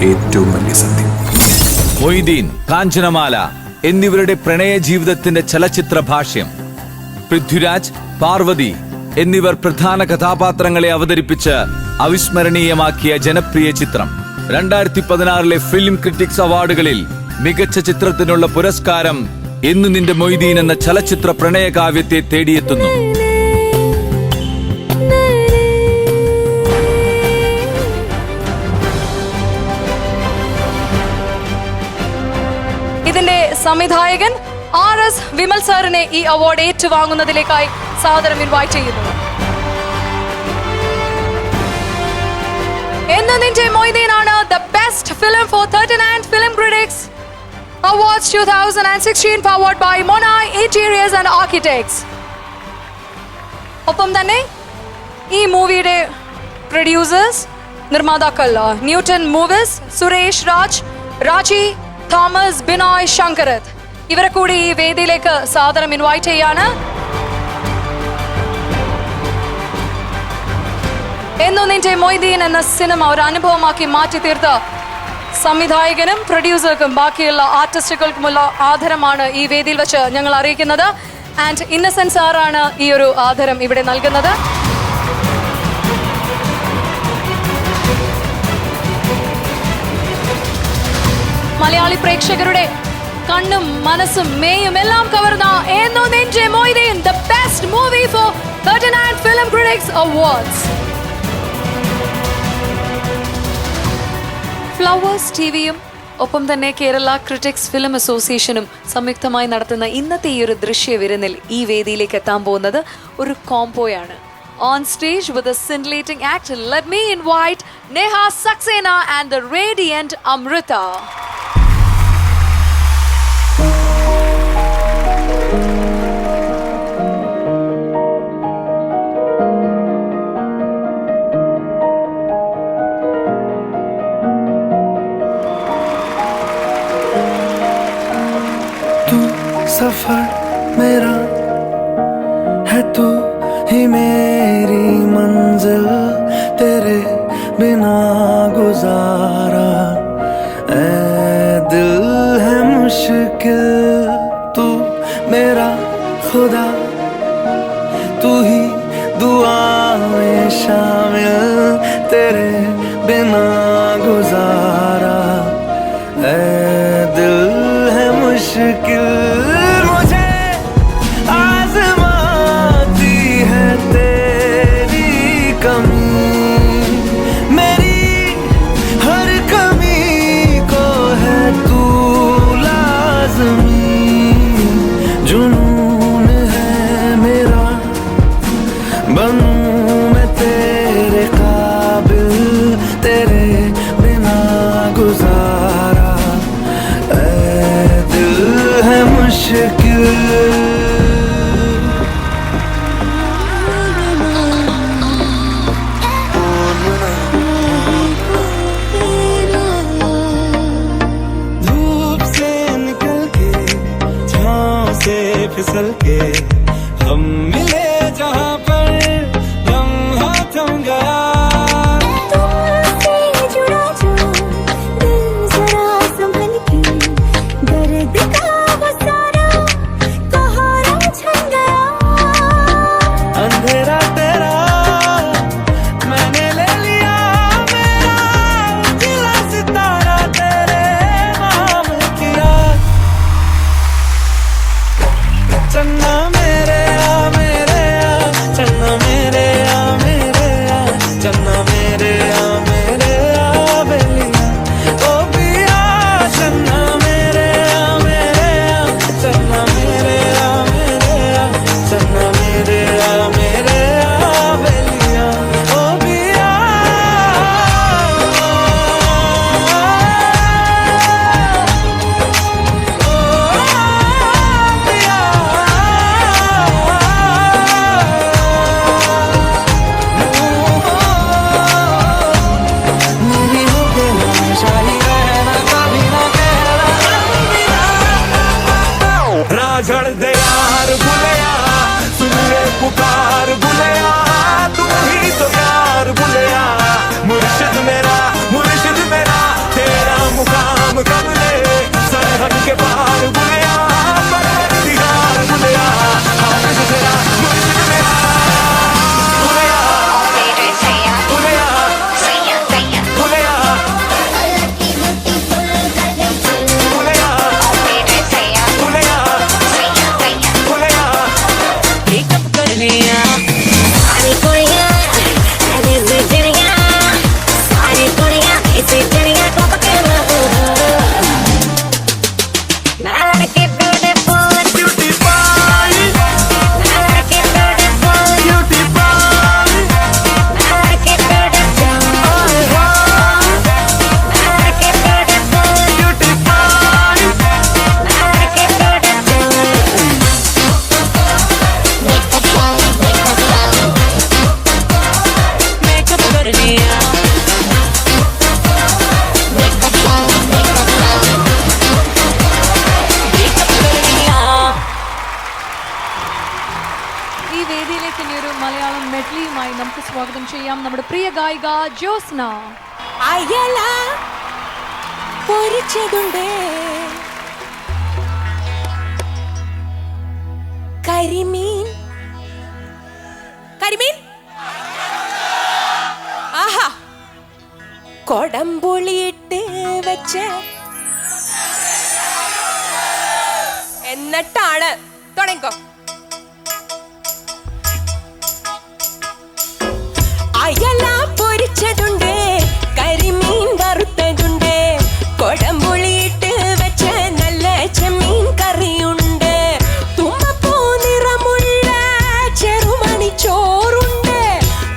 ഏറ്റവും വലിയ സത്യം. മൊയ്തീൻ, കാഞ്ചനമാല എന്നിവരുടെ പ്രണയ ജീവിതത്തിന്റെ ചലച്ചിത്ര ഭാഷ്യം. പൃഥ്വിരാജ്, പാർവതി എന്നിവർ പ്രധാന കഥാപാത്രങ്ങളെ അവതരിപ്പിച്ച് അവിസ്മരണീയമാക്കിയ ജനപ്രിയ ചിത്രം 2016 ഫിലിം ക്രിറ്റിക്സ് അവാർഡുകളിൽ മികച്ച ചിത്രത്തിനുള്ള പുരസ്കാരം എന്ന് നിന്റെ മൊയ്തീൻ എന്ന ചലച്ചിത്ര പ്രണയകാവ്യത്തെ തേടിയെത്തുന്നു. ഇതിന്റെ സംവിധായകൻ RS വിമൽ സാറിനെ ഈ അവാർഡ് ഏറ്റുവാങ്ങുന്നതിലേക്കായി സാദരം ഇൻവൈറ്റ് ചെയ്യുന്നു. എന്ന് നിന്റെ മൊയ്തീനാണ് the best film for 39th Film Critics Awards 2016 powered by Monai Interiors and Architects. ഒപ്പം തന്നെ ഈ മൂവിയുടെ പ്രൊഡ്യൂസേഴ്സ് നിർമ്മാതാക്കൾ ന്യൂട്ടൺ മൂവീസ്, സുരേഷ് രാജ്, രാജി തോമസ്, ബിനോയ് ശങ്കരത് ഇവരെ കൂടി ഈ വേദിയിലേക്ക് സാദരം ഇൻവൈറ്റ് ചെയ്യാണ്. എന്നു നിന്റെ മൊയ്തീൻ എന്ന സിനിമ ഒരു അനുഭവമാക്കി മാറ്റി തീർത്ത സംവിധായകനും പ്രൊഡ്യൂസർക്കും ബാക്കിയുള്ള ആർട്ടിസ്റ്റുകൾക്കുമുള്ള ആദരമാണ് ഈ വേദിയിൽ വെച്ച് ഞങ്ങൾ അറിയിക്കുന്നത്. ആൻഡ് ഇന്നസെന്റ് സാറാണ് ഈ ഒരു ആദരം ഇവിടെ നൽകുന്നത്. മലയാളി പ്രേക്ഷകരുടെ കണ്ണും മനസ്സും മേയും എല്ലാം കവർന്ന Ennu Ninte Moideen the best movie for 39th Film Critics Awards. Flowers ടിവിയും ഒപ്പം തന്നെ കേരള ക്രിറ്റിക്സ് ഫിലിം അസോസിയേഷനും സംയുക്തമായി നടത്തുന്ന ഇന്നത്തെ ഈ ഒരു ദൃശ്യ വിരുന്നിൽ ഈ വേദിയിലേക്ക് എത്താൻ പോകുന്നത് ഒരു കോംബോയാണ്. On stage with a scintillating act, let me invite Neha Saxena and the radiant Amrita. सफर मेरा है तू ही मेरी मंजिल, तेरे बिना गुजारा ऐ दिल है मुश्किल. तू मेरा खुदा, तू ही दुआ में शामिल, तेरे बिना गुजारा ऐ दिल है मुश्किल. फिसल के हम मिले जहाँ पर लम्हा थम गया. तुमसे जुड़ा जो दिल जरा संभल के, दर्द का वो सारा कोहरा छन गया. अंधेरा तेरा मैंने ले लिया, मेरा उजला सितारा तेरे नाम किया. चन्ना मेरे आ मेरे മെഡ്ലിയുമായി നമുക്ക് സ്വാഗതം ചെയ്യാം നമ്മുടെ പ്രിയ ഗായിക ജ്യോത്സ്ന. അയല പൊരിച്ചതുണ്ട്, കരിമീൻ കരിമീൻ ആഹാ കൊടംപുളിയിട്ട് വെച്ച എന്നിട്ടാണ് തുടങ്ങിക്കോ. അയല പൊരിച്ചതുണ്ട്, കരിമീൻ വറുത്തതുണ്ട്, കൊടംപുളിയിട്ട് വെച്ച നല്ല ചെമ്മീൻ കറിയുണ്ട്, തുമ്പപ്പൂ നിറമുള്ള ചെറുമണി ചോറുണ്ട്,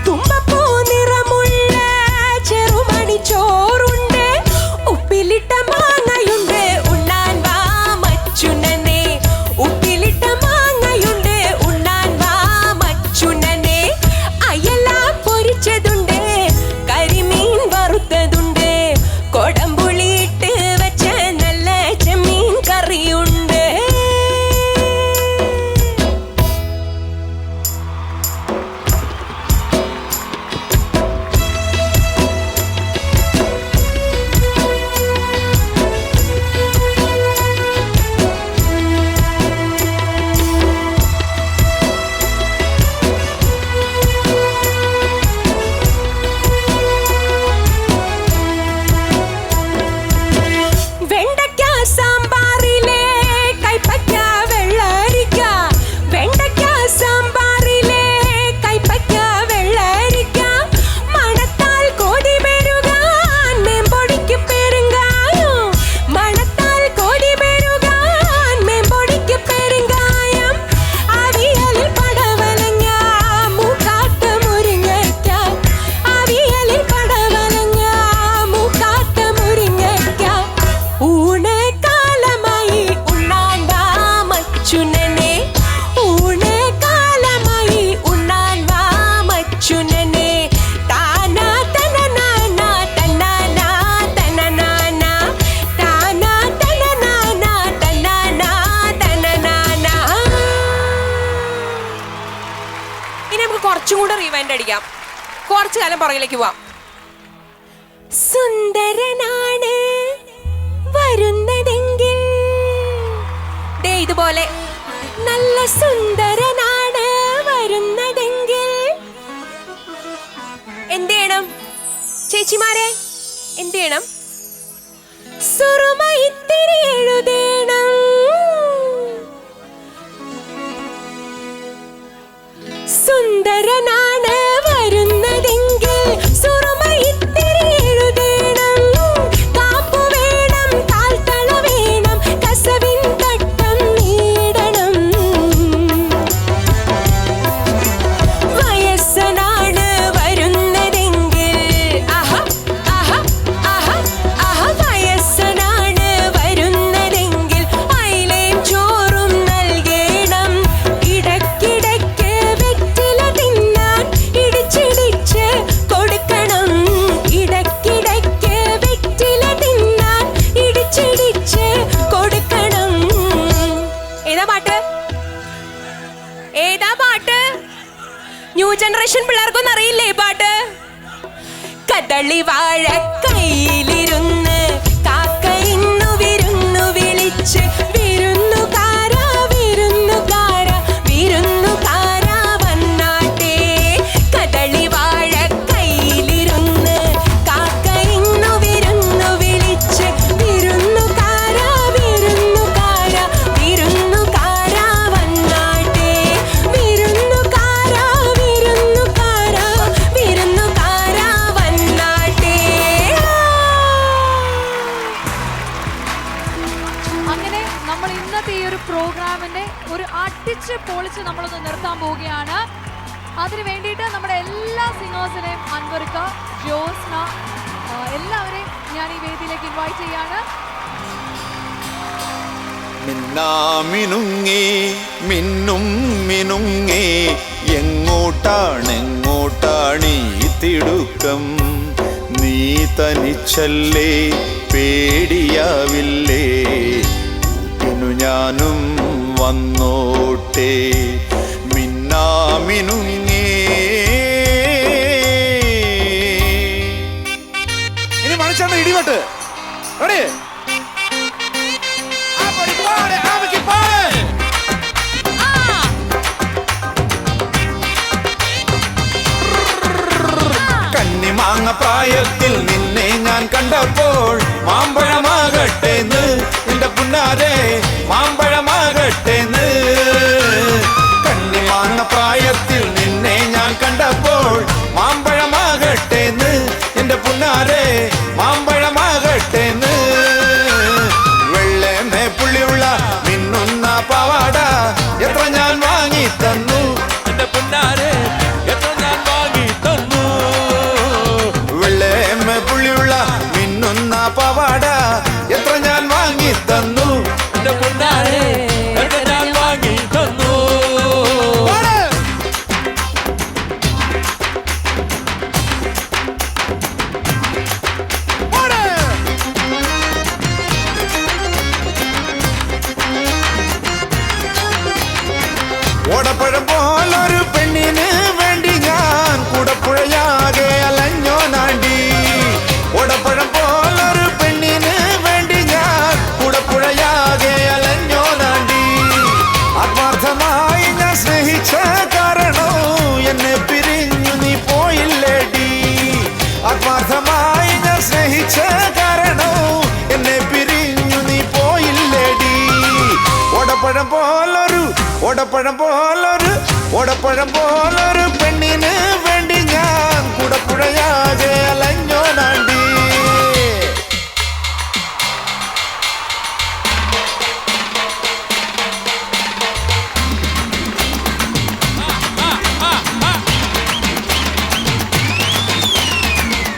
തുമ്പപ്പൂ നിറമുള്ള ചെറുമണി ചോറുണ്ട്, ഉപ്പിലിട്ട മാങ്ങയുണ്ട്, ഉണ്ണാൻ വാ മച്ചുനനെ, ഉപ്പിലിട്ട മാങ്ങയുണ്ട്, ഉണ്ണാൻ വാ മച്ചുനനെ, അയല പൊരിച്ചതുണ്ട്, കരിമീൻ വറുത്തതുണ്ട്, കൊടംപുളിയിട്ട് വെച്ച നല്ല ചെമ്മീൻ കറിയുണ്ട്. വെണ്ടയ്ക്ക സാമ്പാറിലെ കൈപ്പയ്ക്ക വെള്ളരിക്ക, വെണ്ടയ്ക്ക സാമ്പാറിലെ കൈപ്പയ്ക്ക വെള്ളരിക്ക, മണത്താൽ കൊതി പെരുകാൻ മേമ്പൊടിക്ക് പെരുങ്കായം, മണത്താൽ കൊതി പെരുകാൻ മേമ്പൊടിക്ക് പെരുങ്കായം, അവിയലിൽ പടവലങ്ങ മൂക്കാത്ത മുരിങ്ങയ്ക്ക, അവിയലിൽ പടവലങ്ങ മൂക്കാത്ത മുരിങ്ങയ്ക്ക, ഊണക്കാലമായി ഉണ്ണാൻ വാ മച്ചുനനെ, ഊണക്കാലമായി ഉണ്ണാൻ വാ മച്ചുനനെ, താനാ തനനാന തനനാന തനനാന, താനാ തനനാന തനനാന തനനാന. ഇനി നമുക്ക് കുറച്ചും കൂടെ റീവൈൻഡ് അടിക്കാം, കുറച്ചു കാലം പുറകിലേക്ക് പോവാം. സുന്ദരനാണ് വരുന്നതെങ്കിൽ ദേ ഇതുപോലെ നല്ല സുന്ദരനാണ് വരുന്നതെങ്കിൽ എന്ത് ചെയ്യണം ചേച്ചിമാരെ, എന്ത് ചെയ്യണം? സുറുമ ഇത്തിരി എഴുതേണം, സുന്ദരനാണ് വരുന്നതെങ്കിൽ സുറുമ ഇത്തിരി എഴുതേണം, കാപ്പു വേണം കാൽത്തള വേണം കസവിൻ തട്ടം നീടണം, വയസ്സനാണ് വരുന്നതെങ്കിൽ ആഹാ ആഹാ ആഹാ ആഹാ, വയസ്സനാണ് വരുന്നതെങ്കിൽ അയിലേം ചോറും നൽകേണം, ഇടയ്ക്കിടയ്ക്ക് വെറ്റില തിന്നാൻ ഇടിച്ചിടിച്ച് കൊടുക്കണം, ഇടയ്ക്കിടയ്ക്ക് വെറ്റില തിന്നാൻ ഇടിച്ചിടിച്ച് കൊടുക്കണം. ഏതാ പാട്ട്? ഏതാ പാട്ട്? ന്യൂ ജനറേഷൻ പിള്ളേർക്കൊന്നും അറിയില്ലേ ഈ പാട്ട്? കദളി വാഴ കയ്യിലിരുന്ന് കാക്ക ഇന്നു വിരുന്നു വിളിച്ച്, വിരുന്നുകാര വിരുന്നുകാര വിരുന്നുകാര വന്നാട്ടെ, കദളി വാഴ കയ്യിലിരുന്ന് കാക്ക ഇന്നു വിരുന്നു വിളിച്ച്, വിരുന്നുകാര വിരുന്നുകാര വിരുന്നുകാര വന്നാട്ടെ, വിരുന്നുകാര വിരുന്നുകാര വിരുന്നുകാര വന്നാട്ടെ. അങ്ങനെ നമ്മൾ ഇന്നത്തെ ഈ ഒരു പ്രോഗ്രാമിന്റെ ഒരു അടിച്ച് പൊളിച്ച് നമ്മളൊന്ന് നിർത്താൻ പോവുകയാണ്. അതിന് വേണ്ടിയിട്ട് നമ്മുടെ എല്ലാ സിംഗേഴ്സിനെയും അൻവർക്ക, ജ്യോത്സ്ന, എല്ലാവരെയും ഞാൻ ഈ വേദിയിലേക്ക് ഇൻവൈറ്റ് ചെയ്യാണ്. മിന്നാമിനുങ്ങേ മിന്നും മിനുങ്ങേ, എങ്ങോട്ടാണെങ്ങോട്ടാണീ തിടുക്കം, നീ തനിച്ചല്ലേ പേടിയാവില്ലേ, കൂട്ടിനു ഞാനും വന്നോട്ടെ, മിന്നാമിനുങ്ങേ കണ്ണിമാങ്ങ പ്രായത്തിൽ നിന്നെ ഞാൻ കണ്ടപ്പോൾ മാമ്പഴമാകട്ടേന്ന് എന്റെ പുന്നാരെ മാമ്പഴമാകട്ടേന്ന്. കണ്ണിമാങ്ങ പ്രായത്തിൽ നിന്നെ ഞാൻ കണ്ടപ്പോൾ മാമ്പഴമാകട്ടേന്ന് എന്റെ പുന്നാരെ മാമ്പഴമാകട്ടേന്ന്. വെള്ളമേ പുള്ളിയുള്ള മിന്നുന്ന പാവാട എത്ര ഞാൻ വാങ്ങി തന്നു എന്റെ പുന്നാരെ എത്ര ഞാൻ വാങ്ങി തന്നു. വെള്ളമേ പുള്ളിയുള്ള മിന്നുന്ന പാവാട എത്ര ഞാൻ വാങ്ങി തന്നു എന്റെ പുന്നാരെ എത്ര ഞാൻ വാങ്ങി തന്നു. ഓടപ്പഴം പോലൊരു പെണ്ണിന് വേണ്ടി ഞാൻ കൂടപ്പുഴയാകെ അലഞ്ഞോ നാണ്ടി. ഓടപ്പഴം പോലൊരു പെണ്ണിന് വേണ്ടി ഞാൻ കൂടപ്പുഴയാകെ അലഞ്ഞോ നാണ്ടി. ആത്മാർത്ഥമായി ഞാൻ സ്നേഹിച്ച കാരണോ എന്നെ പിരിഞ്ഞു നീ പോയില്ലേടി. ആത്മാർത്ഥമായി ഞാൻ സ്നേഹിച്ച കാരണോ എന്നെ പിരിഞ്ഞു നീ പോയില്ലേടി. ഓടപ്പഴം പോലൊരു പെണ്ണിന് വേണ്ടി ഞാൻ കൂടപ്പുഴയാകെ അലഞ്ഞോ നാണ്ടി.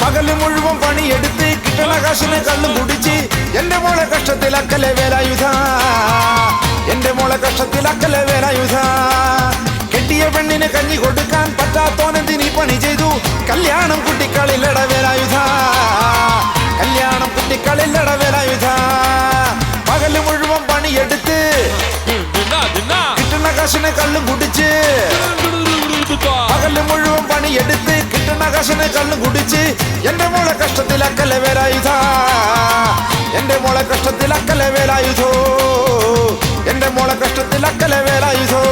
പകല് മുഴുവൻ പണിയെടുത്ത് കിട്ടണ കാശിന് കള്ളും കുടിച്ച് എന്റെ മോളെ കഷ്ടത്തിലക്കലെ വേലായുധ. എന്റെ മോളെ കഷ്ടത്തിലക്കലെ വേലായുധ. കെട്ടിയ പെണ്ണിന് കഞ്ഞി കൊടുക്കാൻ പറ്റാത്തോനെന്തിനീ പണി ചെയ്തു. കല്യാണം കുട്ടിക്കളില്ലട വേലായുധ. കല്യാണം കുട്ടിക്കളില്ലട വേലായുധ. പകല് മുഴുവൻ പണിയെടുത്ത് കിട്ടുന്ന കാശിന് കള്ളും കുടിച്ച് പകല് മുഴുവൻ പണിയെടുത്ത് കിട്ടുന്ന കാശിന് കള്ളും കുടിച്ച് എന്റെ മോളെ കഷ്ടത്തിലക്കലെ വേലായുധ. എന്റെ മോളെ കഷ്ടത്തിലക്കലെ വേലായുധോ. എന്റെ മോളെ കഷ്ടത്തിലക്കലെ വേലായുധോ.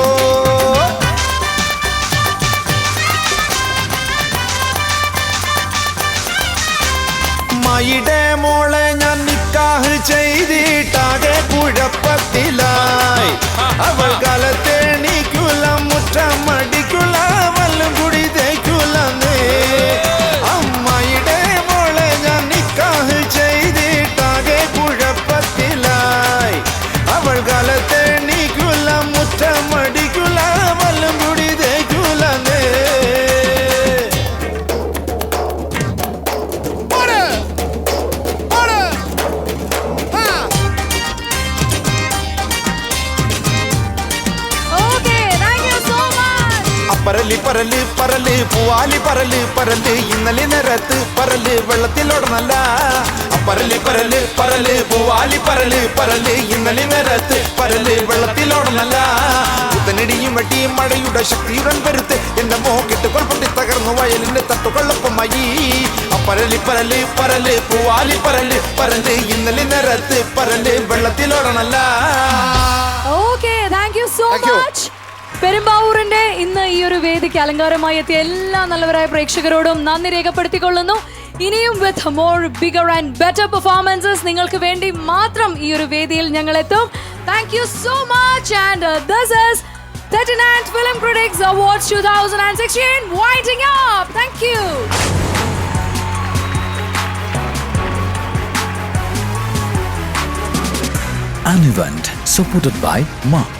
മയുടെ മോളെ ഞാൻ നിക്കാഹ് ചെയ്തിട്ടാകെ കുഴപ്പത്തിലായി. അവൾ കാലത്തെണീക്കുല മുറ്റമടിക്കുല വല്ലും കുടി തേക്കുലന്നേ. അമ്മയുടെ മോളെ ഞാൻ നിക്കാഹ് ചെയ്തിട്ടാകെ കുഴപ്പത്തിലായി. അവൾ കാലത്തെണീക്കുല മുറ്റമടിക്കുല വല്ലും കുടി തേക്കുലന്നേ. പരല് പരല് പരല് പൂവാലി പരല് പരല് ഇന്നലെ നേരത്ത് പരല് വെള്ളത്തിലോടണല്ല. പരല് പരല് പരല് പൂവാലി പരല് പരല് ഇന്നലെ നേരത്ത് പരല് വെള്ളത്തിലോടണല്ല. പുത്തനിടിയും വെട്ടിയും മഴയുടെ ശക്തിയുടൻ വരുത്ത് എന്റെ മോക്കിട്ട് കൊൽപ്പൊട്ടി തകർന്നു വയലിന്റെ തട്ടുകൊള്ളപ്പമായി. പരല് പരല് പരല് പൂവാലി പരല് പരല് ഇന്നലെ നേരത്ത് പരല് വെള്ളത്തിലോടണല്ല. Okay, thank you so much. പെരുമ്പാവൂരിന്റെ ഇന്ന് ഈ ഒരു വേദിക്ക് അലങ്കാരമായി എത്തിയ എല്ലാ നല്ലവരായ പ്രേക്ഷകരോടും നന്ദി രേഖപ്പെടുത്തിക്കൊള്ളുന്നു. ഇനിയും with more bigger and better performances നിങ്ങൾക്ക് വേണ്ടി മാത്രം ഈ ഒരു വേദിയിൽ ഞങ്ങൾ എത്തും. Thank you so much and this is 39th Film Critics Awards 2016 winding up. Thank you. An event supported by Mark.